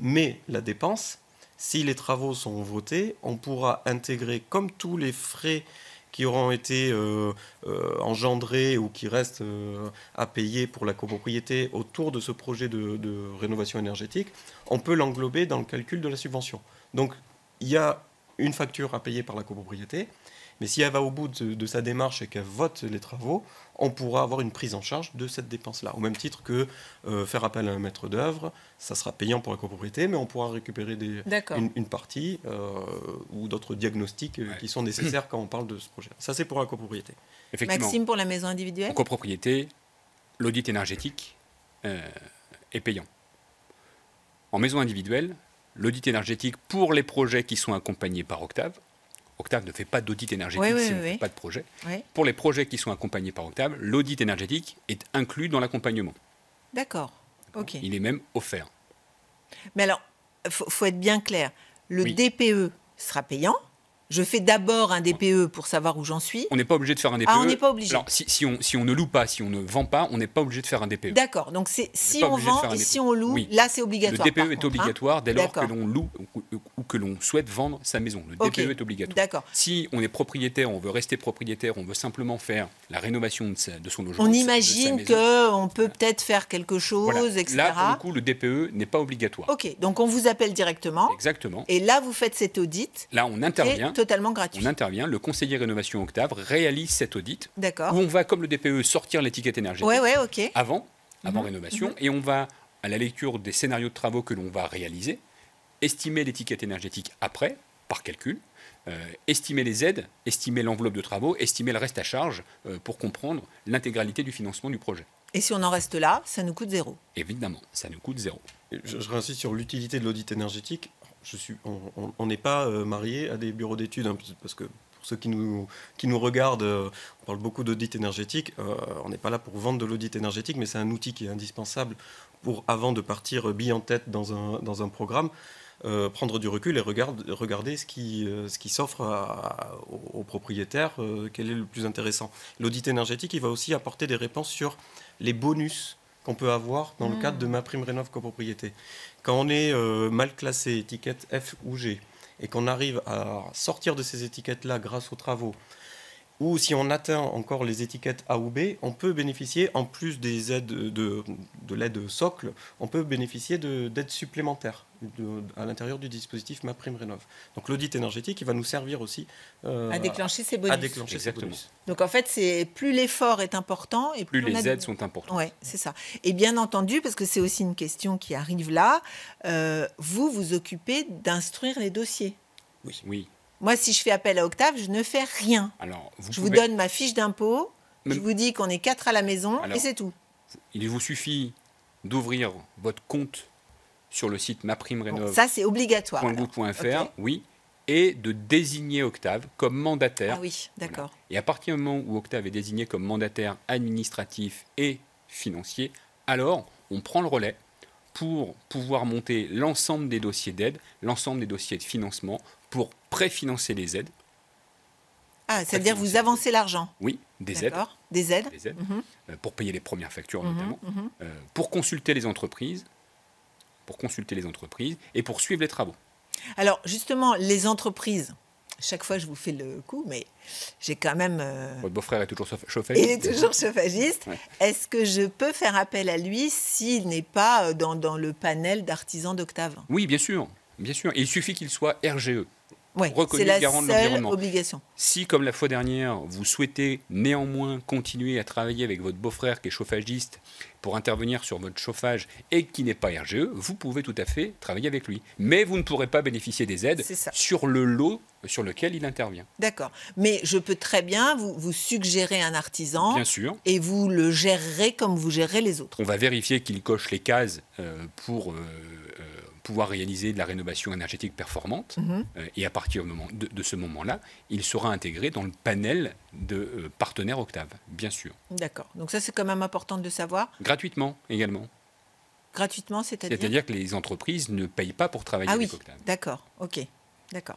Mais la dépense, si les travaux sont votés, on pourra intégrer comme tous les frais qui auront été engendrés ou qui restent à payer pour la copropriété autour de ce projet de rénovation énergétique, on peut l'englober dans le calcul de la subvention. Donc, il y a une facture à payer par la copropriété, mais si elle va au bout de sa démarche et qu'elle vote les travaux, on pourra avoir une prise en charge de cette dépense-là. Au même titre que faire appel à un maître d'œuvre, ça sera payant pour la copropriété, mais on pourra récupérer une partie ou d'autres diagnostics qui sont nécessaires quand on parle de ce projet. Ça, c'est pour la copropriété. Effectivement, Maxime, pour la maison individuelle en copropriété, l'audit énergétique est payant. En maison individuelle, l'audit énergétique pour les projets qui sont accompagnés par Octave. Octave ne fait pas d'audit énergétique si on ne fait pas de projet. Oui. Pour les projets qui sont accompagnés par Octave, l'audit énergétique est inclus dans l'accompagnement. D'accord. Ok. Il est même offert. Mais alors, faut être bien clair. Le Oui. DPE sera payant. Je fais d'abord un DPE pour savoir où j'en suis. On n'est pas obligé de faire un DPE. Ah, on n'est pas obligé. Alors, si on ne loue pas, si on ne vend pas, on n'est pas obligé de faire un DPE. D'accord. Donc, si pas on obligé de vend faire un et DPE. si on loue, Oui. là, c'est Le obligatoire. DPE par est contre, obligatoire dès lors que D'accord. l'on loue ou que l'on souhaite vendre sa maison. Le Ok. DPE est obligatoire. D'accord. Si on est propriétaire, on veut rester propriétaire, on veut simplement faire la rénovation de son logement. On de sa imagine maison. qu'on peut peut-être faire quelque chose, Voilà. etc. Là, pour le coup, le DPE n'est pas obligatoire. Ok. Donc, on vous appelle directement. Exactement. Et là, vous faites cet audit Là, on qui est intervient. totalement gratuit. On intervient. Le conseiller rénovation Octave réalise cet audit D'accord. où on va, comme le DPE, sortir l'étiquette énergétique Ouais, ok. avant rénovation, et on va, à la lecture des scénarios de travaux que l'on va réaliser, estimer l'étiquette énergétique après, par calcul, estimer les aides, estimer l'enveloppe de travaux, estimer le reste à charge pour comprendre l'intégralité du financement du projet. Et si on en reste là, ça nous coûte 0. Évidemment, ça nous coûte 0. Je réinsiste sur l'utilité de l'audit énergétique. On n'est pas marié à des bureaux d'études, hein, parce que pour ceux qui nous regardent, on parle beaucoup d'audit énergétique. On n'est pas là pour vendre de l'audit énergétique, mais c'est un outil qui est indispensable pour, avant de partir bille en tête dans un programme, prendre du recul et regarder ce qui s'offre aux propriétaires, quel est le plus intéressant. L'audit énergétique, il va aussi apporter des réponses sur les bonus qu'on peut avoir dans le cadre de MaPrimeRénov' copropriété. Quand on est mal classé, étiquette F ou G, et qu'on arrive à sortir de ces étiquettes-là grâce aux travaux, ou si on atteint encore les étiquettes A ou B, on peut bénéficier, en plus des aides de l'aide socle, on peut bénéficier d'aides supplémentaires à l'intérieur du dispositif MaPrimeRénov'. Donc l'audit énergétique, il va nous servir aussi À déclencher ces bonus. à déclencher ces Exactement. bonus. Donc en fait, c'est plus l'effort est important et Plus on a les de- aides sont importantes. Ouais, c'est ça. Et bien entendu, parce que c'est aussi une question qui arrive là, vous vous occupez d'instruire les dossiers. Oui. Moi, si je fais appel à Octave, je ne fais rien. Alors, Je vous donne ma fiche d'impôt, je Même- vous dis qu'on est 4 à la maison Alors- et c'est tout. Il vous suffit d'ouvrir votre compte sur le site Bon, maprimerénov.gouv.fr, ça, c'est obligatoire. alors. Ok. oui, et de désigner Octave comme mandataire. Ah oui, d'accord. Voilà. Et à partir du moment où Octave est désigné comme mandataire administratif et financier, alors on prend le relais pour pouvoir monter l'ensemble des dossiers d'aide, l'ensemble des dossiers de financement, pour préfinancer les aides. Ah, c'est-à-dire vous avancez l'argent. Oui, des aides. D'accord. Des aides. Des aides, Mhm. pour payer les premières factures Mhm, notamment, mhm. pour consulter les entreprises, et pour suivre les travaux. Alors justement, les entreprises, chaque fois je vous fais le coup, mais j'ai quand même... Votre beau-frère est toujours Il chauffagiste. est toujours chauffagiste. Ouais. Est-ce que je peux faire appel à lui s'il n'est pas dans le panel d'artisans d'Octave? Oui, bien sûr. Bien sûr. Et il suffit qu'il soit RGE. Oui, Reconnu c'est la garant de seule l'environnement. obligation. Si, comme la fois dernière, vous souhaitez néanmoins continuer à travailler avec votre beau-frère qui est chauffagiste pour intervenir sur votre chauffage et qui n'est pas RGE, vous pouvez tout à fait travailler avec lui. Mais vous ne pourrez pas bénéficier des aides C'est ça. sur le lot sur lequel il intervient. D'accord. Mais je peux très bien vous suggérer un artisan Bien sûr. et vous le gérerez comme vous gérez les autres. On va vérifier qu'il coche les cases pour pouvoir réaliser de la rénovation énergétique performante. Mhm. Et à partir de ce moment-là, il sera intégré dans le panel de partenaires Octave, bien sûr. D'accord. Donc ça, c'est quand même important de le savoir. Gratuitement également. Gratuitement, c'est-à-dire C'est-à-dire que les entreprises ne payent pas pour travailler Ah oui, avec Octave. d'accord. Ok. D'accord.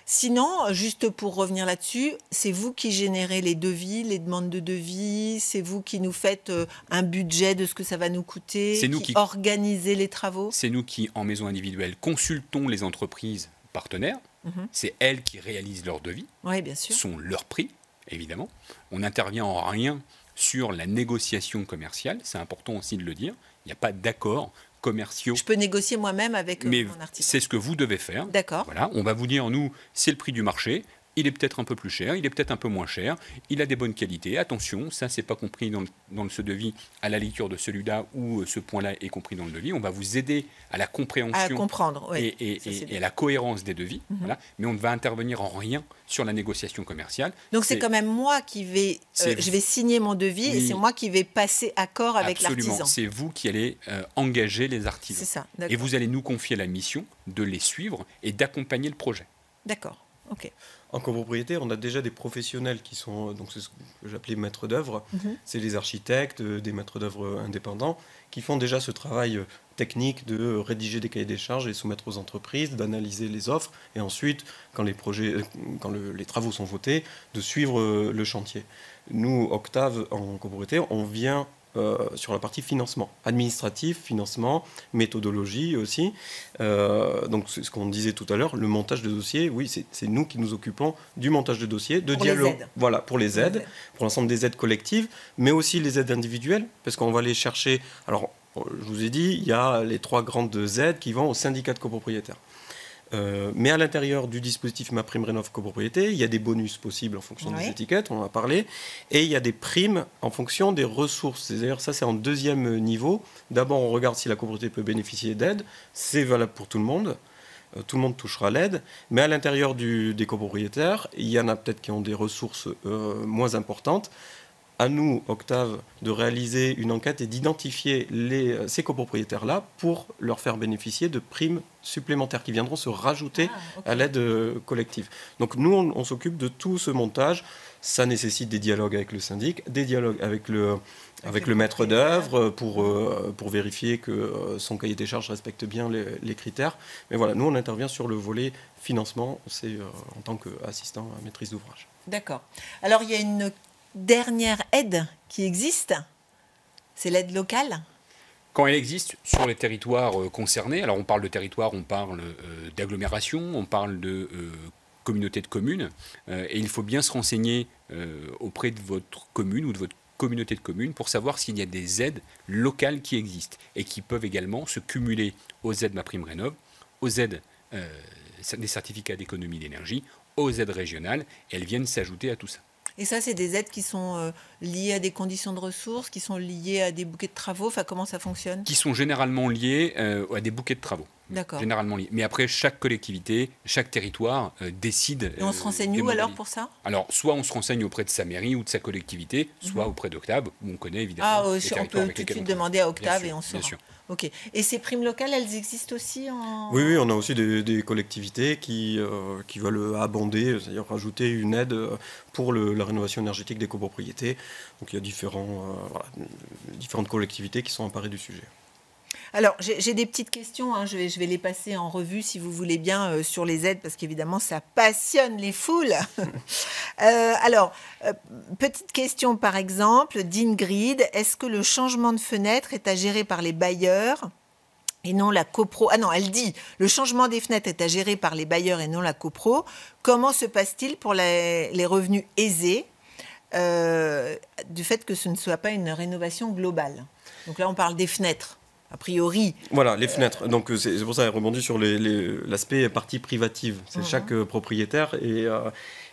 Sinon, juste pour revenir là-dessus, c'est vous qui générez les devis, les demandes de devis, c'est vous qui nous faites un budget de ce que ça va nous coûter, C'est nous qui qui- organisez les travaux. C'est nous qui, en maison individuelle, consultons les entreprises partenaires. Mhm. C'est elles qui réalisent leurs devis, Oui, bien sûr. sont leurs prix, évidemment. On n'intervient en rien sur la négociation commerciale, c'est important aussi de le dire. Il n'y a pas d'accord commerciaux. Je peux négocier moi-même avec Mais mon artisan. c'est ce que vous devez faire. D'accord. Voilà, on va vous dire, nous, c'est le prix du marché. Il est peut-être un peu plus cher, il est peut-être un peu moins cher, il a des bonnes qualités. Attention, ça, c'est pas compris dans ce devis à la lecture de celui-là ou ce point-là est compris dans le devis. On va vous aider à la compréhension À comprendre, oui. et à la cohérence des devis. Voilà. Mais on ne va intervenir en rien sur la négociation commerciale. Donc c'est quand même moi qui vais, je vais signer mon devis et c'est moi qui vais passer accord avec Absolument. l'artisan. C'est vous qui allez engager les artisans. C'est ça, et vous allez nous confier la mission de les suivre et d'accompagner le projet. D'accord, ok. En copropriété, on a déjà des professionnels qui sont, donc c'est ce que j'appelais maîtres d'œuvre, c'est les architectes, des maîtres d'œuvre indépendants, qui font déjà ce travail technique de rédiger des cahiers des charges et soumettre aux entreprises, d'analyser les offres, et ensuite, quand les travaux sont votés, de suivre le chantier. Nous, Octave, en copropriété, on vient sur la partie financement, administratif, financement, méthodologie aussi. Donc c'est ce qu'on disait tout à l'heure, le montage de dossiers, oui, c'est nous qui nous occupons du montage de dossiers, de dialogue. Les aides. Voilà, pour les aides, pour l'ensemble des aides collectives, mais aussi les aides individuelles, parce qu'on va les chercher. Alors, je vous ai dit, il y a les 3 grandes aides qui vont au syndicat de copropriétaires. Mais à l'intérieur du dispositif MaPrimeRénov' copropriété, il y a des bonus possibles en fonction des étiquettes, on en a parlé, et il y a des primes en fonction des ressources. D'ailleurs, ça c'est en 2e niveau. D'abord, on regarde si la copropriété peut bénéficier d'aide. C'est valable pour tout le monde. Tout le monde touchera l'aide. Mais à l'intérieur des copropriétaires, il y en a peut-être qui ont des ressources moins importantes. À nous, Octave, de réaliser une enquête et d'identifier ces copropriétaires-là pour leur faire bénéficier de primes supplémentaires qui viendront se rajouter à l'aide collective. Donc nous, on s'occupe de tout ce montage. Ça nécessite des dialogues avec le syndic, des dialogues avec le maître d'œuvre pour vérifier que son cahier des charges respecte bien les critères. Mais voilà, nous, on intervient sur le volet financement, c'est en tant qu'assistant à maîtrise d'ouvrage. D'accord. Alors, il y a une dernière aide qui existe, c'est l'aide locale. Quand elle existe sur les territoires concernés, alors on parle de territoire, on parle d'agglomération, on parle de communauté de communes, et il faut bien se renseigner auprès de votre commune ou de votre communauté de communes pour savoir s'il y a des aides locales qui existent et qui peuvent également se cumuler aux aides MaPrimeRénov', aux aides des certificats d'économie d'énergie, aux aides régionales, et elles viennent s'ajouter à tout ça. Et ça, c'est des aides qui sont liées à des conditions de ressources, qui sont liées à des bouquets de travaux. Enfin, comment ça fonctionne? Qui sont généralement liées à des bouquets de travaux. D'accord. Généralement liées. Mais après, chaque collectivité, chaque territoire décide. Et on se renseigne où alors pour ça? Alors, soit on se renseigne auprès de sa mairie ou de sa collectivité, soit auprès d'Octave, où on connaît évidemment. On peut tout de suite demander à Octave et on saura. Bien sûr. Ok. Et ces primes locales, elles existent aussi en... Oui, on a aussi des collectivités qui veulent abonder, c'est-à-dire rajouter une aide pour la rénovation énergétique des copropriétés. Donc il y a différentes collectivités qui sont emparées du sujet. Alors, j'ai des petites questions, hein. Je vais les passer en revue, si vous voulez bien, sur les aides, parce qu'évidemment, ça passionne les foules. Petite question, par exemple, d'Ingrid. Est-ce que le changement de fenêtre est à gérer par les bailleurs et non la copro? Ah non, elle dit, le changement des fenêtres est à gérer par les bailleurs et non la copro. Comment se passe-t-il pour les revenus aisés du fait que ce ne soit pas une rénovation globale? Donc là, on parle des fenêtres. A priori. Voilà, les fenêtres. Donc c'est pour ça qu'elle rebondit sur l'aspect partie privative. C'est chaque propriétaire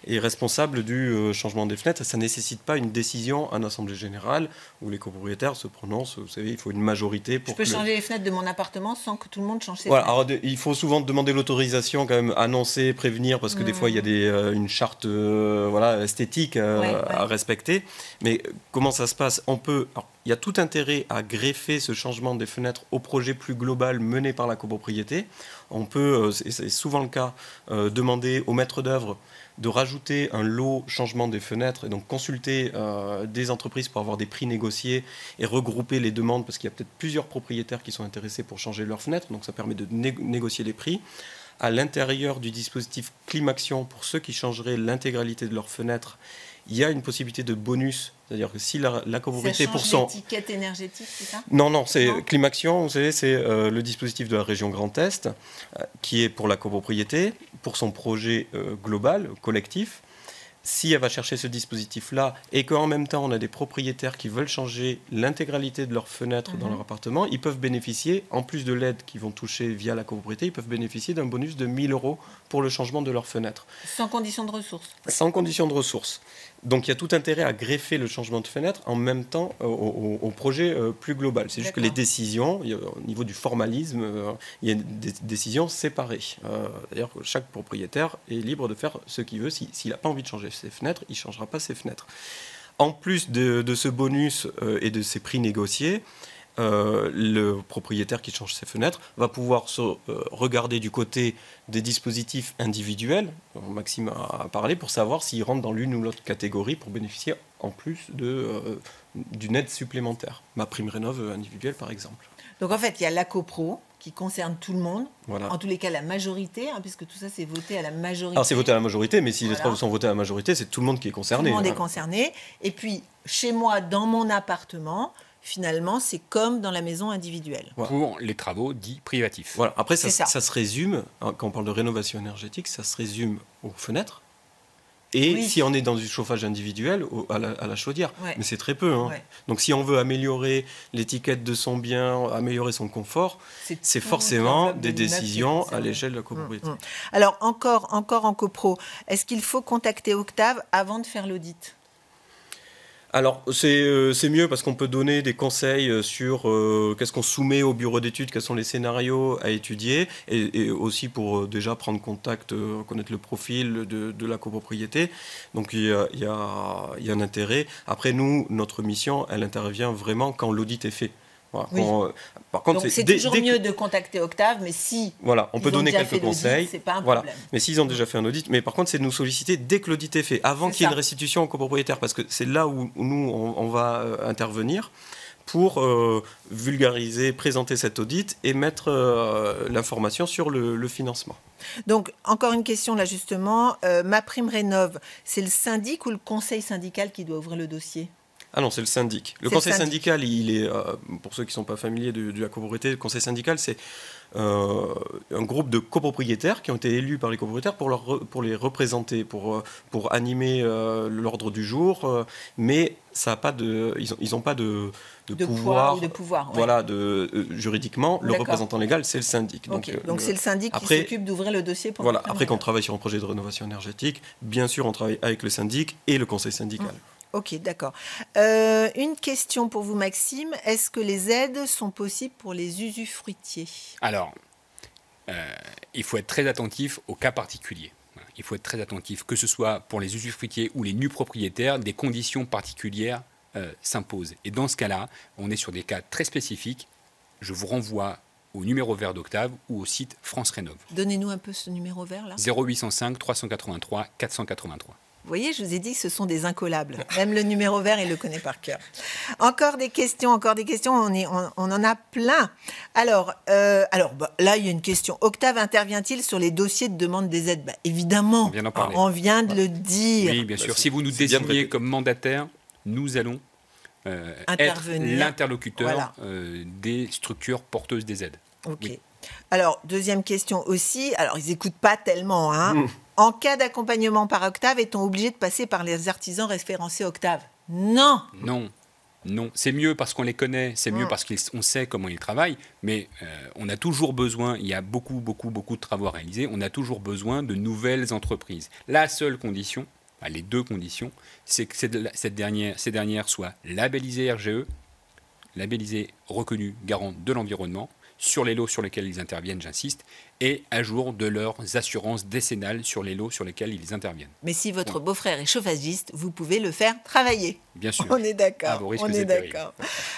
est responsable du changement des fenêtres. Ça ne nécessite pas une décision en assemblée générale où les copropriétaires se prononcent. Vous savez, il faut une majorité pour. Je peux changer les fenêtres de mon appartement sans que tout le monde change ses fenêtres. Alors, il faut souvent demander l'autorisation, quand même, annoncer, prévenir, parce que des fois il y a une charte esthétique à respecter. Mais comment ça se passe? Il y a tout intérêt à greffer ce changement des fenêtres au projet plus global mené par la copropriété. On peut, c'est souvent le cas, demander au maître d'œuvre de rajouter un lot changement des fenêtres et donc consulter des entreprises pour avoir des prix négociés et regrouper les demandes parce qu'il y a peut-être plusieurs propriétaires qui sont intéressés pour changer leurs fenêtres, donc ça permet de négocier les prix. À l'intérieur du dispositif Climaction, pour ceux qui changeraient l'intégralité de leurs fenêtres, il y a une possibilité de bonus, c'est-à-dire que si la copropriété pour son... l'étiquette énergétique, c'est ça? Non, c'est Climaction, vous savez, c'est le dispositif de la région Grand Est, qui est pour la copropriété, pour son projet global, collectif. si elle va chercher ce dispositif-là et qu'en même temps on a des propriétaires qui veulent changer l'intégralité de leurs fenêtres dans leur appartement, ils peuvent bénéficier, en plus de l'aide qu'ils vont toucher via la copropriété, ils peuvent bénéficier d'un bonus de 1 000 € pour le changement de leur fenêtre. Sans condition de ressources. Sans condition de ressources. Donc il y a tout intérêt à greffer le changement de fenêtre en même temps au projet plus global. C'est juste que les décisions, au niveau du formalisme, il y a des décisions séparées. D'ailleurs, chaque propriétaire est libre de faire ce qu'il veut. S'il n'a pas envie de changer ses fenêtres, il ne changera pas ses fenêtres. En plus de ce bonus et de ces prix négociés, le propriétaire qui change ses fenêtres va pouvoir se regarder du côté des dispositifs individuels, Maxime a parlé, pour savoir s'il rentre dans l'une ou l'autre catégorie pour bénéficier en plus d'une aide supplémentaire. Ma prime rénov individuelle par exemple. Donc en fait, il y a la copro qui concerne tout le monde, voilà. En tous les cas la majorité, puisque tout ça c'est voté à la majorité. Alors c'est voté à la majorité, mais si les travaux sont votés à la majorité, c'est tout le monde qui est concerné. Tout le monde est concerné. Et puis, chez moi, dans mon appartement, finalement, c'est comme dans la maison individuelle. Voilà. Pour les travaux dits privatifs. Voilà. Après, ça se résume, quand on parle de rénovation énergétique, ça se résume aux fenêtres. Et si on est dans du chauffage individuel, à la chaudière. Ouais. Mais c'est très peu. Hein. Ouais. Donc si on veut améliorer l'étiquette de son bien, améliorer son confort, c'est forcément des décisions à l'échelle de la copropriété. Alors, encore en copro, est-ce qu'il faut contacter Octave avant de faire l'audit ? Alors, c'est mieux parce qu'on peut donner des conseils sur qu'est-ce qu'on soumet au bureau d'études, quels sont les scénarios à étudier, et aussi pour déjà prendre contact, connaître le profil de la copropriété. Donc, il y a un intérêt. Après, nous, notre mission, elle intervient vraiment quand l'audit est fait. Voilà, par contre, donc c'est toujours mieux de contacter Octave, mais si on peut donner quelques conseils, c'est pas un problème. Mais s'ils ont déjà fait un audit, mais par contre, c'est de nous solliciter dès que l'audit est fait, avant qu'il y ait une restitution au copropriétaire, parce que c'est là où nous on va intervenir pour vulgariser, présenter cet audit et mettre l'information sur le financement. Donc, encore une question là justement, ma prime rénov, c'est le syndic ou le conseil syndical qui doit ouvrir le dossier ? Ah non, c'est le syndic. Le conseil syndical, il est, pour ceux qui ne sont pas familiers de la copropriété, le conseil syndical, c'est un groupe de copropriétaires qui ont été élus par les copropriétaires pour les représenter, pour animer l'ordre du jour, mais ça a pas ils n'ont pas de pouvoir. De pouvoir, voilà, juridiquement, le représentant légal, c'est le syndic. Donc c'est le syndic qui s'occupe d'ouvrir le dossier pour voilà, après qu'on travaille sur un projet de rénovation énergétique, bien sûr, on travaille avec le syndic et le conseil syndical. Ok, d'accord. Une question pour vous, Maxime. Est-ce que les aides sont possibles pour les usufruitiers ? Alors, il faut être très attentif aux cas particuliers. Il faut être très attentif, que ce soit pour les usufruitiers ou les nus propriétaires, des conditions particulières s'imposent. Et dans ce cas-là, on est sur des cas très spécifiques. Je vous renvoie au numéro vert d'Octave ou au site France Rénov. Donnez-nous un peu ce numéro vert là. 0805 383 483. Vous voyez, je vous ai dit que ce sont des incollables. Même le numéro vert, il le connaît par cœur. Encore des questions. On en a plein. Alors là, il y a une question. Octave intervient-il sur les dossiers de demande des aides ? Évidemment, on vient de le dire. Oui, bien sûr. Si vous nous désignez comme mandataire, nous allons être l'interlocuteur des structures porteuses des aides. Ok. Oui. Alors, deuxième question aussi. Alors, ils n'écoutent pas tellement. En cas d'accompagnement par Octave, est-on obligé de passer par les artisans référencés Octave ? Non. Non. C'est mieux parce qu'on les connaît, c'est mieux parce qu'on sait comment ils travaillent, mais on a toujours besoin, il y a beaucoup de travaux à réaliser, on a toujours besoin de nouvelles entreprises. La seule condition, les deux conditions, c'est que ces dernières soient labellisées RGE, labellisées reconnues garantes de l'environnement, sur les lots sur lesquels ils interviennent, j'insiste, et à jour de leurs assurances décennales sur les lots sur lesquels ils interviennent. Mais si votre beau-frère est chauffagiste, vous pouvez le faire travailler. Bien sûr. On est d'accord. On est d'accord.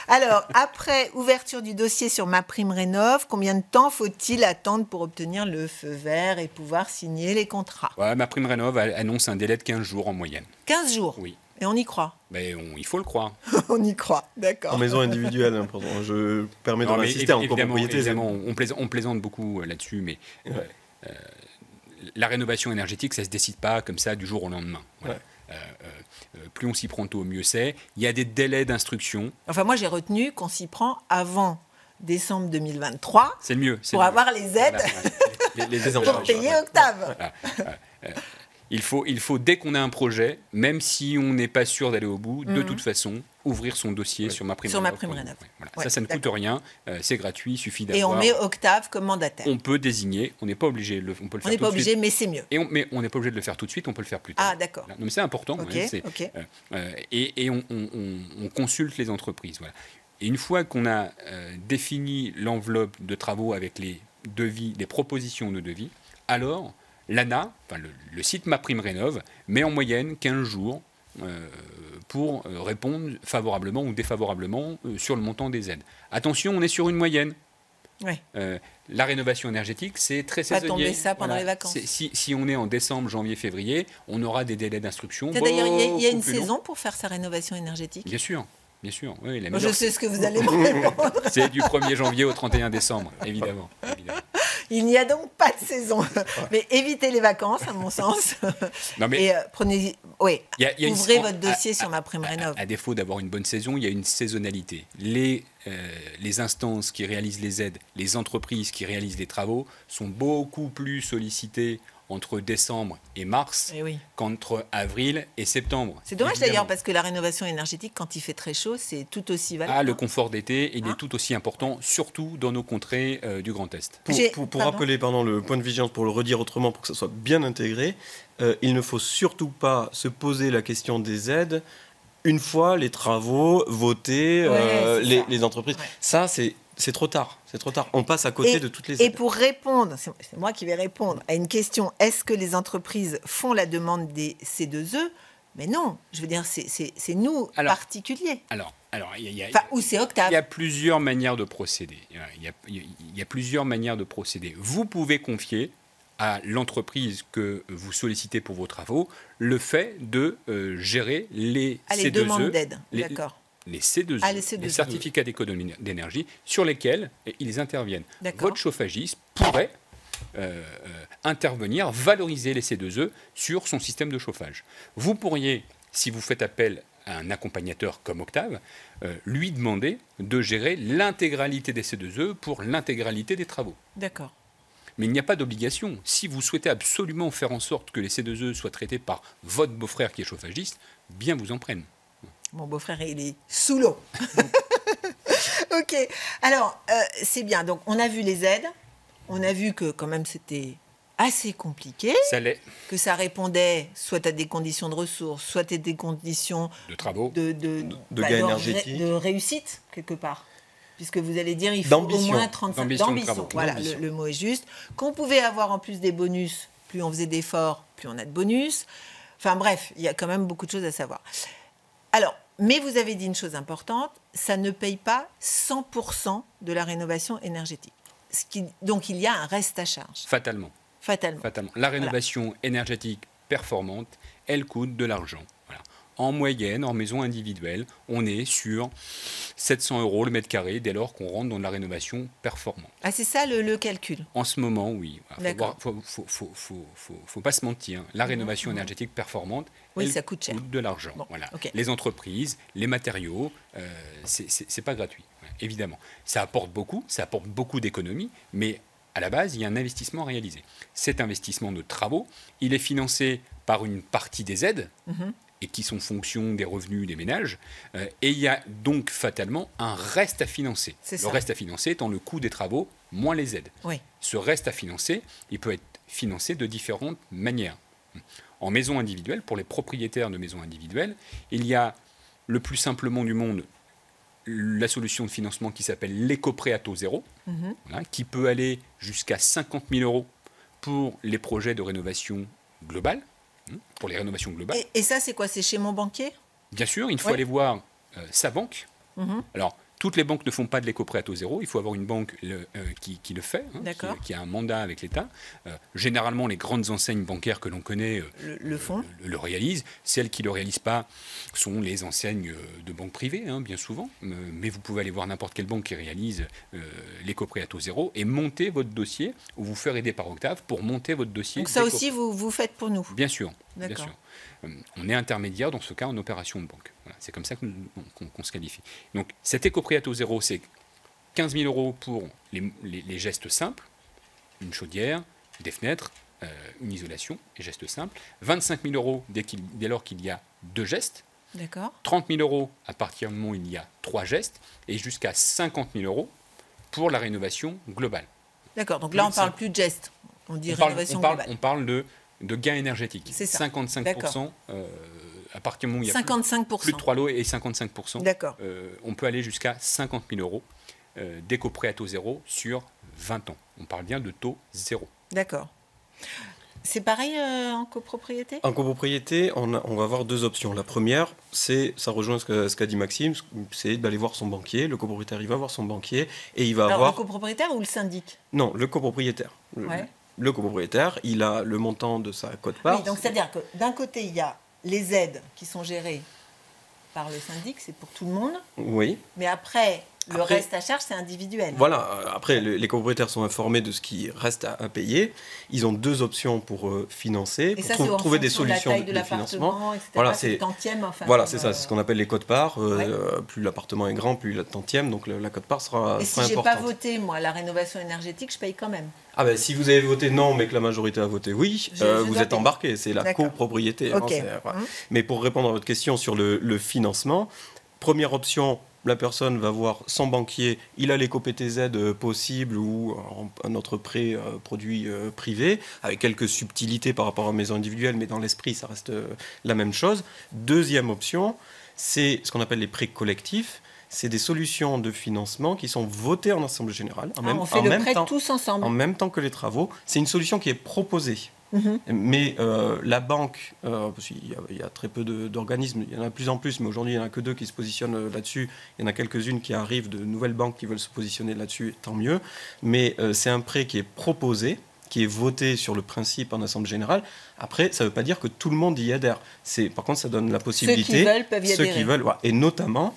Alors, après ouverture du dossier sur ma prime rénov, combien de temps faut-il attendre pour obtenir le feu vert et pouvoir signer les contrats ? Ma prime rénov annonce un délai de 15 jours en moyenne. 15 jours ? Oui. Et on y croit ? Il faut le croire. On y croit, d'accord. En maison individuelle, je permets d'en insister en copropriété. Évidemment, on plaisante beaucoup là-dessus, mais la rénovation énergétique, ça ne se décide pas comme ça du jour au lendemain. Voilà. Plus on s'y prend tôt, mieux c'est. Il y a des délais d'instruction. Enfin, moi, j'ai retenu qu'on s'y prend avant décembre 2023. C'est le mieux. Pour avoir les aides les pour payer Octave. Il faut, dès qu'on a un projet, même si on n'est pas sûr d'aller au bout, de toute façon, ouvrir son dossier sur MaPrimeRénov. Sur MaPrimeRénov. Voilà. Ouais, ça ne coûte rien, c'est gratuit, il suffit d'avoir... Et on met Octave comme mandataire. On peut désigner, on n'est pas obligé, on peut le faire On n'est tout pas de suite. obligé, mais c'est mieux. Mais on n'est pas obligé de le faire tout de suite, on peut le faire plus tard. Ah, d'accord. Voilà. Non, mais c'est important. Ok, hein, ok. Et on consulte les entreprises. Voilà. Et une fois qu'on a défini l'enveloppe de travaux avec les devis, les propositions de devis, alors l'ANA, enfin le site MaPrimeRénov, met en moyenne 15 jours pour répondre favorablement ou défavorablement sur le montant des aides. Attention, on est sur une moyenne. Ouais. La rénovation énergétique, c'est très Pas saisonnier. tomber ça pendant les vacances. Si on est en décembre, janvier, février, on aura des délais d'instruction. D'ailleurs, il y a une beaucoup plus longs. saison pour faire sa rénovation énergétique. Bien sûr. Bien sûr, oui, Moi, je sais ce que vous allez me répondre. C'est du 1er janvier au 31 décembre, évidemment. Il n'y a donc pas de saison. Mais évitez les vacances, à mon sens. Non, mais Et prenez, ouvrez votre dossier sur MaPrimeRénov. À défaut d'avoir une bonne saison, il y a une saisonnalité. Les instances qui réalisent les aides, les entreprises qui réalisent les travaux sont beaucoup plus sollicitées entre décembre et mars qu'entre avril et septembre. C'est dommage d'ailleurs parce que la rénovation énergétique, quand il fait très chaud, c'est tout aussi valable. Ah, le confort d'été, il est tout aussi important, surtout dans nos contrées du Grand Est. Pour rappeler le point de vigilance, pour le redire autrement, pour que ça soit bien intégré, il ne faut surtout pas se poser la question des aides une fois les travaux votés, les entreprises. Ouais. Ça, c'est trop tard. C'est trop tard. On passe à côté de toutes les aides. Et pour répondre, c'est moi qui vais répondre à une question, est-ce que les entreprises font la demande des C2E ? Mais non, je veux dire, c'est nous, particuliers. Ou c'est Octave. Il y a plusieurs manières de procéder. Il y a plusieurs manières de procéder. Vous pouvez confier à l'entreprise que vous sollicitez pour vos travaux le fait de gérer les C2E. Les demandes d'aide, d'accord. Les C2E, les certificats d'économie d'énergie, sur lesquels ils interviennent. Votre chauffagiste pourrait intervenir, valoriser les C2E sur son système de chauffage. Vous pourriez, si vous faites appel à un accompagnateur comme Octave, lui demander de gérer l'intégralité des C2E pour l'intégralité des travaux. D'accord. Mais il n'y a pas d'obligation. Si vous souhaitez absolument faire en sorte que les C2E soient traités par votre beau-frère qui est chauffagiste, bien vous en prenne. Mon beau-frère, il est sous l'eau. Ok. Alors, c'est bien. Donc, on a vu les aides. On a vu que, quand même, c'était assez compliqué. Ça l'est. Que ça répondait soit à des conditions de ressources, soit à des conditions... de travaux. De gain énergétique. De réussite, quelque part. Puisque vous allez dire, il faut au moins 35... D'ambition. Voilà, le mot est juste. Qu'on pouvait avoir en plus des bonus. Plus on faisait d'efforts, plus on a de bonus. Enfin, bref, il y a quand même beaucoup de choses à savoir. Alors, mais vous avez dit une chose importante, ça ne paye pas 100% de la rénovation énergétique. Donc, il y a un reste à charge. Fatalement. La rénovation énergétique performante, elle coûte de l'argent. Voilà. En moyenne, en maison individuelle, on est sur 700 € le mètre carré dès lors qu'on rentre dans de la rénovation performante. Ah, c'est ça le calcul. En ce moment, oui. D'accord. Faut pas se mentir. La rénovation énergétique performante, ça coûte cher. De l'argent. Bon, voilà. Okay. Les entreprises, les matériaux, c'est pas gratuit, évidemment. Ça apporte beaucoup d'économies, mais à la base, il y a un investissement réalisé. Cet investissement de travaux, il est financé par une partie des aides. Et qui sont fonction des revenus des ménages, et il y a donc fatalement un reste à financer. Reste à financer étant le coût des travaux moins les aides. Oui. Ce reste à financer, il peut être financé de différentes manières. En maison individuelle, pour les propriétaires de maisons individuelles, il y a le plus simplement du monde la solution de financement qui s'appelle l'éco-prêt à taux zéro, qui peut aller jusqu'à 50 000 € pour les projets de rénovation globale. Pour les rénovations globales. Et ça, c'est quoi ? C'est chez mon banquier ? Bien sûr, il faut aller voir sa banque. Alors, toutes les banques ne font pas de l'éco-prêt à taux zéro. Il faut avoir une banque qui le fait, qui a un mandat avec l'État. Généralement, les grandes enseignes bancaires que l'on connaît le font. Le réalisent. Celles qui ne le réalisent pas sont les enseignes de banques privées, bien souvent. Mais vous pouvez aller voir n'importe quelle banque qui réalise l'éco-prêt à taux zéro et monter votre dossier, ou vous faire aider par Octave pour monter votre dossier. Donc ça aussi, vous faites pour nous ? Bien sûr. D'accord. Bien sûr. On est intermédiaire dans ce cas en opération de banque. Voilà, c'est comme ça qu'on se qualifie. Donc cet éco-prêt à taux zéro, c'est 15 000 € pour les gestes simples, une chaudière, des fenêtres, une isolation, et geste simple. 25 000 euros dès lors qu'il y a 2 gestes. D'accord. 30 000 euros à partir du moment où il y a 3 gestes. Et jusqu'à 50 000 euros pour la rénovation globale. D'accord, donc là, on ne parle plus de gestes. On dit rénovation globale. On parle de gain énergétique. C'est ça. 55% à partir du moment où il y a 55%. plus de 3 lots et 55%. D'accord. On peut aller jusqu'à 50 000 euros d'éco-prêt à taux zéro sur 20 ans. On parle bien de taux zéro. D'accord. C'est pareil en copropriété ? En copropriété, on va avoir 2 options. La première, ça rejoint ce qu'a dit Maxime, c'est d'aller voir son banquier. Le copropriétaire, il va voir son banquier et il va avoir... le copropriétaire ou le syndic ? Non, le copropriétaire. Le copropriétaire, il a le montant de sa quote-part. Oui, donc c'est-à-dire que d'un côté, il y a les aides qui sont gérées par le syndic, c'est pour tout le monde. Oui. Mais après, le reste à charge, c'est individuel. Voilà, après, les copropriétaires sont informés de ce qui reste à payer. Ils ont 2 options pour financer, et ça, pour trouver des solutions de financement. Etc. Voilà, c'est tantième. Enfin, voilà, c'est ça, c'est ce qu'on appelle les quotes-parts. Plus l'appartement est grand, plus la tantième, donc la quote-part sera importante. Et si je n'ai pas voté, moi, la rénovation énergétique, je paye quand même. Ah ben, si vous avez voté non, mais que la majorité a voté oui, vous êtes embarqué. C'est la copropriété. Okay. Voilà. Mais pour répondre à votre question sur le financement, première option, la personne va voir son banquier, il a l'éco-PTZ possible ou un autre prêt produit privé, avec quelques subtilités par rapport à une maison individuelle, mais dans l'esprit, ça reste la même chose. Deuxième option, c'est ce qu'on appelle les prêts collectifs. C'est des solutions de financement qui sont votées en assemblée générale. On fait le prêt tous ensemble. En même temps que les travaux. C'est une solution qui est proposée. Mais la banque, parce qu'il y a très peu d'organismes, il y en a de plus en plus, mais aujourd'hui il n'y en a que 2 qui se positionnent là-dessus. Il y en a quelques-unes qui arrivent, de nouvelles banques qui veulent se positionner là-dessus, tant mieux. Mais c'est un prêt qui est proposé, qui est voté sur le principe en assemblée générale. Après, ça ne veut pas dire que tout le monde y adhère. Par contre, ça donne la possibilité. Ceux qui veulent peuvent y adhérer. Ceux qui veulent, voilà. Et notamment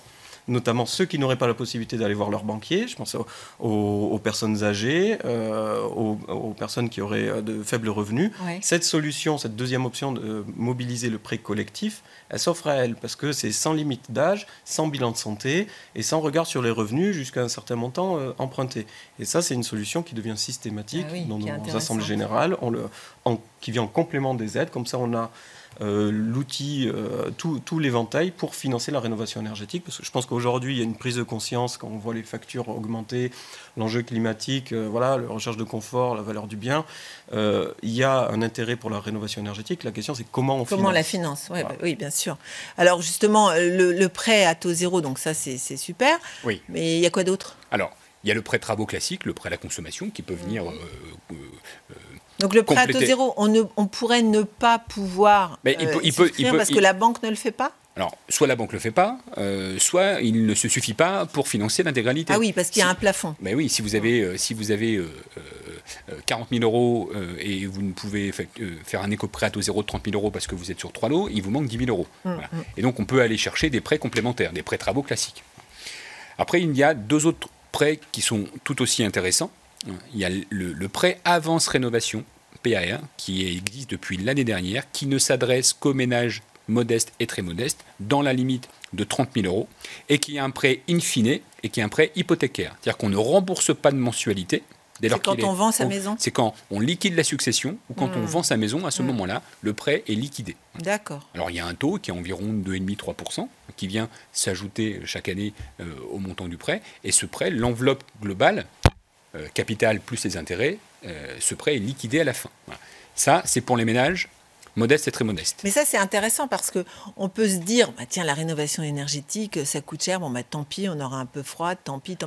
ceux qui n'auraient pas la possibilité d'aller voir leur banquier. Je pense aux personnes âgées, aux personnes qui auraient de faibles revenus. Ouais. Cette solution, cette deuxième option de mobiliser le prêt collectif, elle s'offre à elles parce que c'est sans limite d'âge, sans bilan de santé et sans regard sur les revenus jusqu'à un certain montant emprunté. Et ça, c'est une solution qui devient systématique dans nos assemblées générales, qui vient en complément des aides. Comme ça, on a l'outil, tout l'éventail pour financer la rénovation énergétique, parce que je pense qu'aujourd'hui il y a une prise de conscience quand on voit les factures augmenter, l'enjeu climatique, la recherche de confort, la valeur du bien, il y a un intérêt pour la rénovation énergétique. La question c'est comment la finance. Voilà. Oui, bien sûr. Alors justement, le prêt à taux zéro, donc ça c'est super, oui. Mais il y a quoi d'autre ? Alors, il y a le prêt travaux classique, le prêt à la consommation qui peut venir... Donc le prêt à taux zéro, on pourrait ne pas pouvoir parce que la banque ne le fait pas ? Alors, soit la banque ne le fait pas, soit il ne se suffit pas pour financer l'intégralité. Ah oui, parce qu'il y a un plafond. Ben oui, si vous avez 40 000 euros et vous ne pouvez faire un éco-prêt à taux zéro de 30 000 euros parce que vous êtes sur 3 lots, il vous manque 10 000 euros. Voilà. Et donc on peut aller chercher des prêts complémentaires, des prêts travaux classiques. Après, il y a 2 autres prêts qui sont tout aussi intéressants. Il y a le prêt avance rénovation, PAR, qui existe depuis l'année dernière, qui ne s'adresse qu'aux ménages modestes et très modestes, dans la limite de 30 000 euros, et qui est un prêt in fine, et qui est un prêt hypothécaire. C'est-à-dire qu'on ne rembourse pas de mensualité. C'est quand on vend sa maison ? C'est quand on liquide la succession, ou quand on vend sa maison, à ce moment-là, le prêt est liquidé. D'accord. Alors il y a un taux qui est environ 2,5-3%, qui vient s'ajouter chaque année au montant du prêt, et ce prêt, l'enveloppe globale, capital plus les intérêts, ce prêt est liquidé à la fin. Voilà. Ça, c'est pour les ménages modestes et très modestes. Mais ça, c'est intéressant parce qu'on peut se dire, tiens, la rénovation énergétique, ça coûte cher, tant pis, on aura un peu froid, tant pis.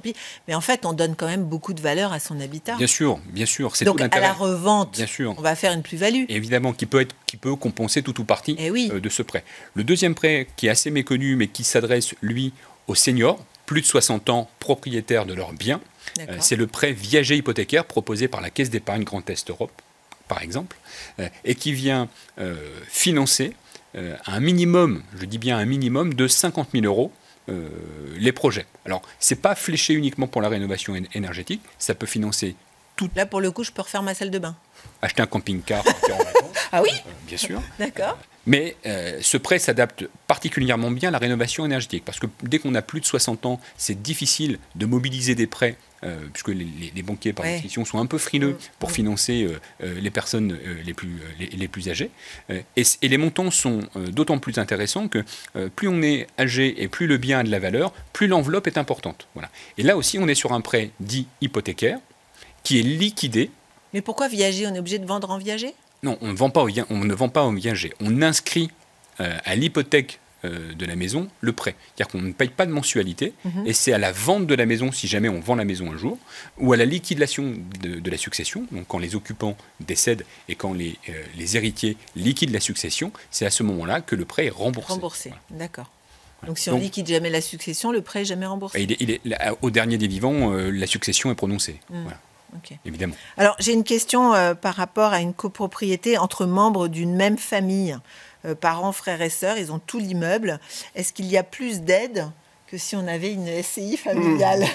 Mais en fait, on donne quand même beaucoup de valeur à son habitat. Bien sûr, c'est donc tout l'intérêt. À la revente, bien sûr, on va faire une plus-value. Évidemment, qui peut compenser tout ou partie de ce prêt. Le deuxième prêt, qui est assez méconnu, mais qui s'adresse, lui, aux seniors, plus de 60 ans, propriétaires de leurs biens, c'est le prêt viager hypothécaire proposé par la Caisse d'épargne Grand Est Europe, par exemple, et qui vient financer un minimum, je dis bien un minimum, de 50 000 euros les projets. Alors, ce n'est pas fléché uniquement pour la rénovation énergétique, ça peut financer Là, pour le coup, je peux refaire ma salle de bain. Acheter un camping-car, partir en vacances, Ah oui, bien sûr. d'accord. Mais ce prêt s'adapte particulièrement bien à la rénovation énergétique, parce que dès qu'on a plus de 60 ans, c'est difficile de mobiliser des prêts, puisque les banquiers par définition sont un peu frileux pour financer les personnes les plus âgées. Et les montants sont d'autant plus intéressants que plus on est âgé et plus le bien a de la valeur, plus l'enveloppe est importante. Voilà. Et là aussi, on est sur un prêt dit hypothécaire, qui est liquidé. Mais pourquoi viager? On est obligé de vendre en viager? Non, on ne vend pas au viager. On inscrit à l'hypothèque de la maison le prêt. C'est-à-dire qu'on ne paye pas de mensualité, et c'est à la vente de la maison, si jamais on vend la maison un jour, ou à la liquidation de la succession, donc quand les occupants décèdent et quand les héritiers liquident la succession, c'est à ce moment-là que le prêt est remboursé. Voilà. D'accord. Donc si on liquide jamais la succession, le prêt n'est jamais remboursé. Au dernier des vivants, la succession est prononcée. Voilà. Okay. Évidemment. Alors, j'ai une question par rapport à une copropriété entre membres d'une même famille, parents, frères et sœurs, ils ont tout l'immeuble. Est-ce qu'il y a plus d'aide que si on avait une SCI familiale?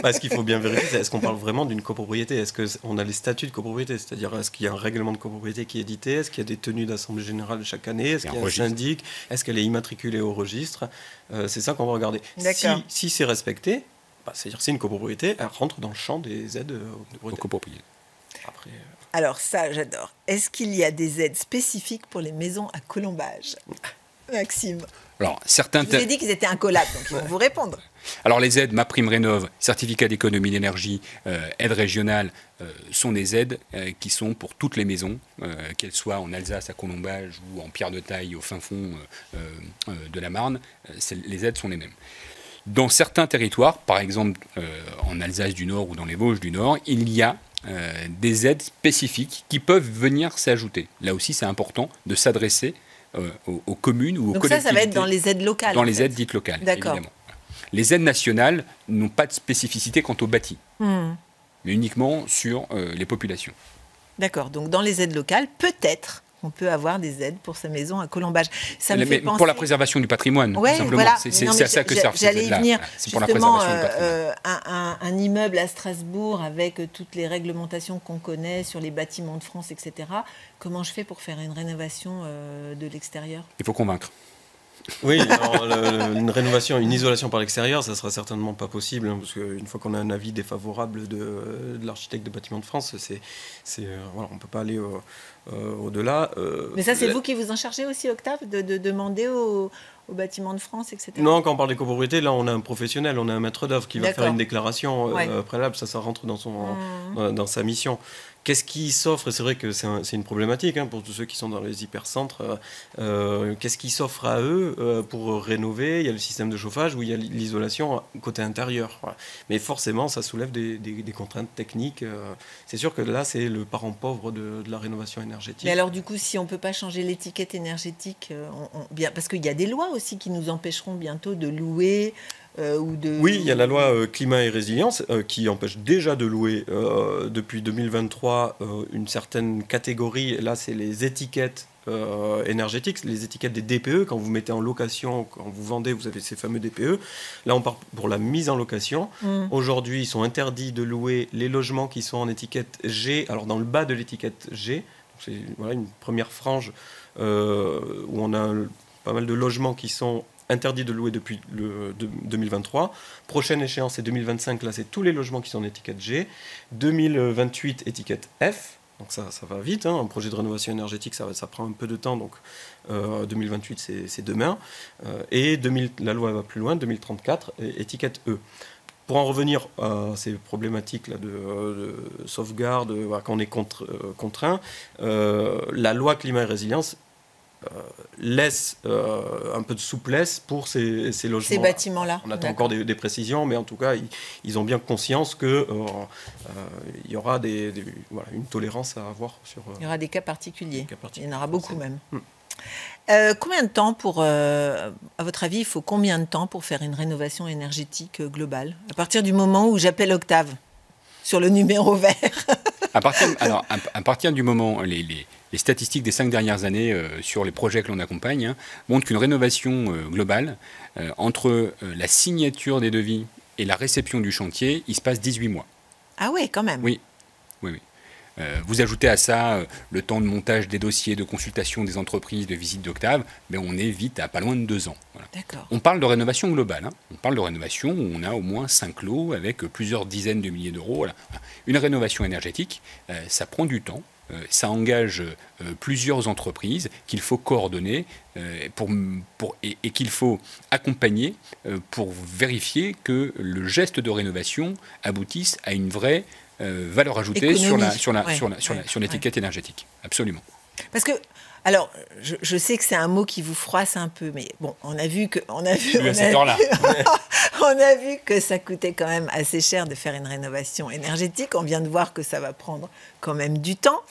Ce qu'il faut bien vérifier, c'est est-ce qu'on parle vraiment d'une copropriété? Est-ce qu'on a les statuts de copropriété? C'est-à-dire, est-ce qu'il y a un règlement de copropriété qui est édité? Est-ce qu'il y a des tenues d'assemblée générale chaque année? Est-ce qu'il y a un syndic? Est-ce qu'elle est immatriculée au registre? C'est ça qu'on va regarder. Si c'est respecté, c'est-à-dire que c'est une copropriété, elle rentre dans le champ des aides aux copropriétés. Après, Alors ça, j'adore. Est-ce qu'il y a des aides spécifiques pour les maisons à colombage, Maxime? Alors, certains... Je vous ai dit qu'ils étaient incollables, donc ils vont vous répondre. Alors les aides MaPrimeRénov', certificat d'économie d'énergie, aides régionales, sont des aides qui sont pour toutes les maisons, qu'elles soient en Alsace, à Colombage ou en Pierre de Taille, au fin fond de la Marne. Les aides sont les mêmes. Dans certains territoires, par exemple en Alsace du Nord ou dans les Vosges du Nord, il y a des aides spécifiques qui peuvent venir s'ajouter. Là aussi, c'est important de s'adresser aux communes ou aux collectivités. Donc ça va être dans les aides locales? Dans les aides dites locales, évidemment. Les aides nationales n'ont pas de spécificité quant au bâti, mais uniquement sur les populations. D'accord, donc dans les aides locales, peut-être on peut avoir des aides pour sa maison à colombage. Ça me fait penser... Pour la préservation du patrimoine, tout simplement. Voilà. C'est à ça que servent ces aides-là. J'allais y venir. C'est pour la préservation du patrimoine. Un immeuble à Strasbourg avec toutes les réglementations qu'on connaît sur les bâtiments de France, etc. Comment je fais pour faire une rénovation de l'extérieur? Il faut convaincre. Oui, alors une rénovation, une isolation par l'extérieur, ça ne sera certainement pas possible, parce qu'une fois qu'on a un avis défavorable de l'architecte de bâtiments de France, voilà, on ne peut pas aller au-delà. Mais ça, c'est vous qui vous en chargez aussi, Octave, de demander aux bâtiments de France, etc. Non, quand on parle des copropriétés, là, on a un professionnel, on a un maître d'œuvre qui va faire une déclaration préalable, ça rentre dans sa mission. Qu'est-ce qui s'offre? C'est vrai que c'est une problématique pour tous ceux qui sont dans les hypercentres. Qu'est-ce qui s'offre à eux pour rénover? Il y a le système de chauffage ou il y a l'isolation côté intérieur. Voilà. Mais forcément, ça soulève des contraintes techniques. C'est sûr que là, c'est le parent pauvre de la rénovation énergétique. Mais alors, du coup, si on ne peut pas changer l'étiquette énergétique, parce qu'il y a des lois aussi qui nous empêcheront bientôt de louer... Oui, il y a la loi climat et résilience qui empêche déjà de louer depuis 2023 une certaine catégorie. Là, c'est les étiquettes énergétiques, les étiquettes des DPE. Quand vous mettez en location, quand vous vendez, vous avez ces fameux DPE. Là, on part pour la mise en location. Aujourd'hui, ils sont interdits de louer les logements qui sont en étiquette G. Alors, dans le bas de l'étiquette G, c'est une première frange où on a pas mal de logements qui sont interdit de louer depuis 2023. Prochaine échéance, c'est 2025. Là, c'est tous les logements qui sont en étiquette G. 2028, étiquette F. Donc ça va vite. Un projet de rénovation énergétique, ça prend un peu de temps. Donc 2028, c'est demain. Et la loi va plus loin. 2034, étiquette E. Pour en revenir à ces problématiques-là de sauvegarde, quand on est contraint, la loi climat et résilience laisse un peu de souplesse pour ces logements. Ces bâtiments-là. On attend encore des précisions, mais en tout cas, ils ont bien conscience qu'il y aura une tolérance à avoir sur... il y aura des cas particuliers. Il y en aura beaucoup même. Combien de temps à votre avis, il faut combien de temps pour faire une rénovation énergétique globale? À partir du moment où j'appelle Octave sur le numéro vert. À partir du moment, les statistiques des 5 dernières années sur les projets que l'on accompagne montrent qu'une rénovation globale, entre la signature des devis et la réception du chantier, il se passe 18 mois. Ah ouais, quand même. Oui. oui. Vous ajoutez à ça le temps de montage des dossiers, de consultation des entreprises, de visite d'Octave, mais on est vite à pas loin de 2 ans. Voilà. D'accord. On parle de rénovation globale. On parle de rénovation où on a au moins 5 lots avec plusieurs dizaines de milliers d'euros. Voilà. Une rénovation énergétique, ça prend du temps. Ça engage plusieurs entreprises qu'il faut coordonner et qu'il faut accompagner pour vérifier que le geste de rénovation aboutisse à une vraie valeur ajoutée sur l'étiquette énergétique. Absolument. Parce que, alors, je sais que c'est un mot qui vous froisse un peu, mais bon, on a vu que ça coûtait quand même assez cher de faire une rénovation énergétique. On vient de voir que ça va prendre quand même du temps.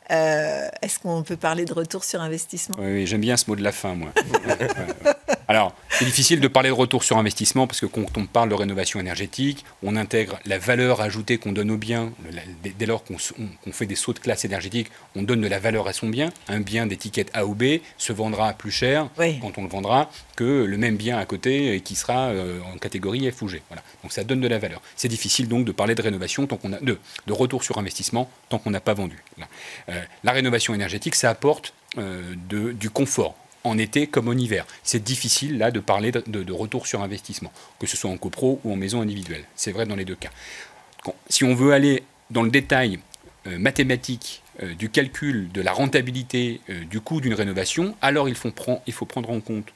Est-ce qu'on peut parler de retour sur investissement ? Oui, j'aime bien ce mot de la fin, moi. Alors, c'est difficile de parler de retour sur investissement parce que quand on parle de rénovation énergétique, on intègre la valeur ajoutée qu'on donne au bien. Dès lors qu'on fait des sauts de classe énergétique, on donne de la valeur à son bien. Un bien d'étiquette A ou B se vendra plus cher quand on le vendra que le même bien à côté qui sera en catégorie F ou G. Voilà. Donc ça donne de la valeur. C'est difficile donc de parler de rénovation tant qu'on a de retour sur investissement tant qu'on n'a pas vendu. Voilà. La rénovation énergétique, ça apporte du confort. En été comme en hiver. C'est difficile là de parler de retour sur investissement, que ce soit en copro ou en maison individuelle. C'est vrai dans les deux cas. Si on veut aller dans le détail mathématique du calcul de la rentabilité du coût d'une rénovation, alors il faut prendre en compte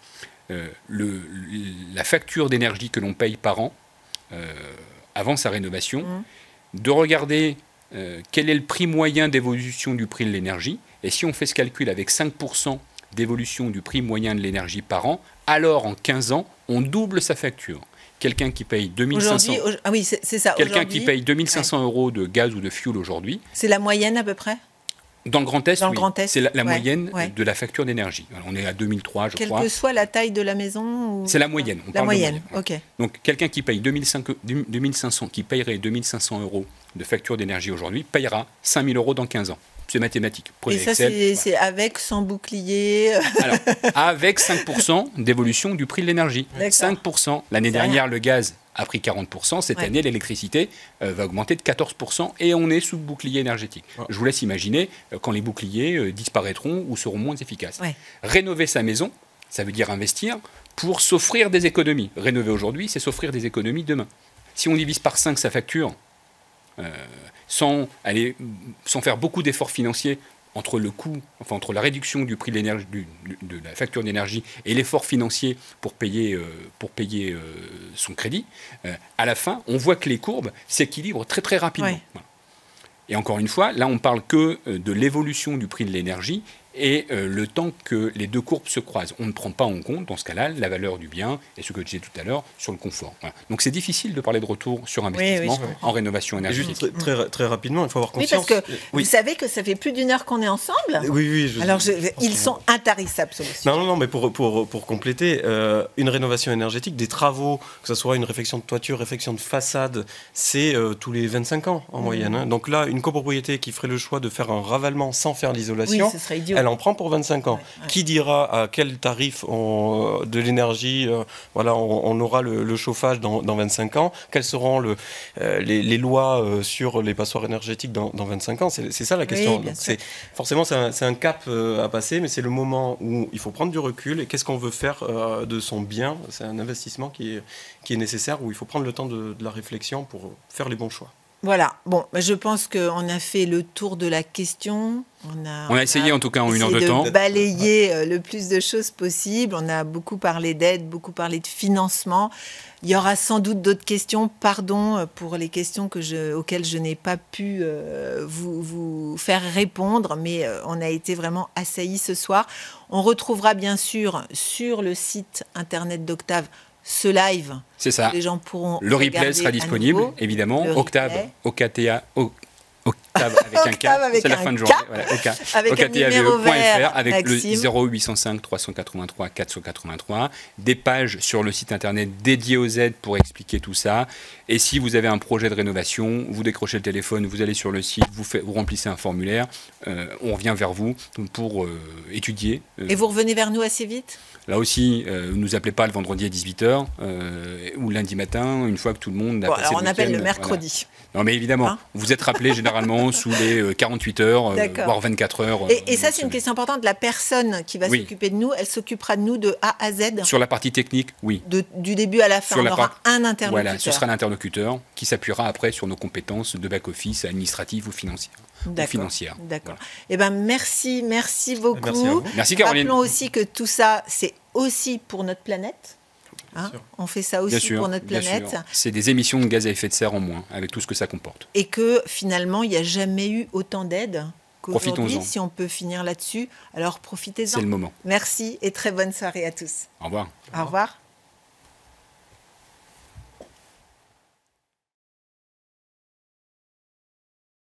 la facture d'énergie que l'on paye par an avant sa rénovation, de regarder quel est le prix moyen d'évolution du prix de l'énergie, et si on fait ce calcul avec 5% d'évolution du prix moyen de l'énergie par an, alors en 15 ans, on double sa facture. Quelqu'un qui paye 2500 euros de gaz ou de fuel aujourd'hui. C'est la moyenne à peu près ? Dans le Grand Est, c'est la moyenne de la facture d'énergie. Alors, on est à 2003, je crois. Quelle que soit la taille de la maison C'est la moyenne. La moyenne, ok. Donc, quelqu'un qui paye 2500, qui payerait 2500 euros de facture d'énergie aujourd'hui, payera 5000 euros dans 15 ans. C'est mathématique. Et ça, c'est avec, sans bouclier. Alors, avec 5% d'évolution du prix de l'énergie. 5%. L'année dernière, le gaz a pris 40%. Cette année, l'électricité va augmenter de 14% et on est sous bouclier énergétique. Je vous laisse imaginer quand les boucliers disparaîtront ou seront moins efficaces. Rénover sa maison, ça veut dire investir pour s'offrir des économies. Rénover aujourd'hui, c'est s'offrir des économies demain. Si on divise par 5 sa facture, sans faire beaucoup d'efforts financiers entre la réduction du prix de l'énergie, de la facture d'énergie et l'effort financier pour payer son crédit, à la fin, on voit que les courbes s'équilibrent très très rapidement. Voilà. Et encore une fois, là on parle que de l'évolution du prix de l'énergie et le temps que les deux courbes se croisent. On ne prend pas en compte, dans ce cas-là, la valeur du bien et ce que je disais tout à l'heure sur le confort. Voilà. Donc c'est difficile de parler de retour sur investissement en rénovation énergétique. Juste très rapidement, il faut avoir conscience. Oui, parce que vous savez que ça fait plus d'1 heure qu'on est ensemble. Oui. Alors ils sont intarissables, ce sujet. Non, mais pour compléter, une rénovation énergétique, des travaux, que ce soit une réfection de toiture, réfection de façade, c'est tous les 25 ans en moyenne. Hein. Donc là, une copropriété qui ferait le choix de faire un ravalement sans faire l'isolation, ce serait idiot. Elle en prend pour 25 ans. Qui dira à quel tarif de l'énergie on aura le chauffage dans 25 ans? Quelles seront les lois sur les passoires énergétiques dans 25 ans? C'est ça la question. Oui, Donc, forcément, c'est un cap à passer, mais c'est le moment où il faut prendre du recul et qu'est-ce qu'on veut faire de son bien. C'est un investissement qui est nécessaire, où il faut prendre le temps de la réflexion pour faire les bons choix. Voilà, bon, je pense qu'on a fait le tour de la question. On a essayé en tout cas en 1 heure de temps. De balayer le plus de choses possible. On a beaucoup parlé d'aide, beaucoup parlé de financement. Il y aura sans doute d'autres questions. Pardon pour les questions auxquelles je n'ai pas pu vous faire répondre, mais on a été vraiment assaillis ce soir. On retrouvera bien sûr sur le site internet d'Octave ce live. C'est ça. Les gens pourront le replay sera disponible, évidemment. Octave, Octave avec un K, c'est la fin de journée. Voilà, avec un numéro vert, avec Maxime. le 0805 383 483. Des pages sur le site internet dédiées aux aides pour expliquer tout ça. Et si vous avez un projet de rénovation, vous décrochez le téléphone, vous allez sur le site, vous remplissez un formulaire, on revient vers vous pour étudier. Et vous revenez vers nous assez vite ? Là aussi, ne nous appelez pas le vendredi à 18h ou lundi matin, une fois que tout le monde a passé alors le on appelle week-end, le mercredi. Voilà. Non mais évidemment, vous êtes rappelé généralement normalement sous les 48 heures, D'accord. voire 24 heures. Et ça, c'est une question importante. La personne qui va Oui. s'occuper de nous, elle s'occupera de nous de A à Z, Sur la partie technique, oui. du début à la fin. Sur On la aura part- un interlocuteur. Voilà, ce sera l'interlocuteur qui s'appuiera après sur nos compétences de back-office, administratives ou financières. D'accord. Financières. D'accord. Eh ben, merci beaucoup. Merci à vous. Merci Caroline. Rappelons aussi que tout ça, c'est aussi pour notre planète. Hein, sûr. on fait ça Bien aussi sûr, pour notre bien planète. sûr. C'est des émissions de gaz à effet de serre en moins, avec tout ce que ça comporte. Et que finalement, il n'y a jamais eu autant d'aide qu'aujourd'hui. Profitons-en. Si on peut finir là-dessus, alors profitez-en. C'est le moment. Merci et très bonne soirée à tous. Au revoir. Au revoir.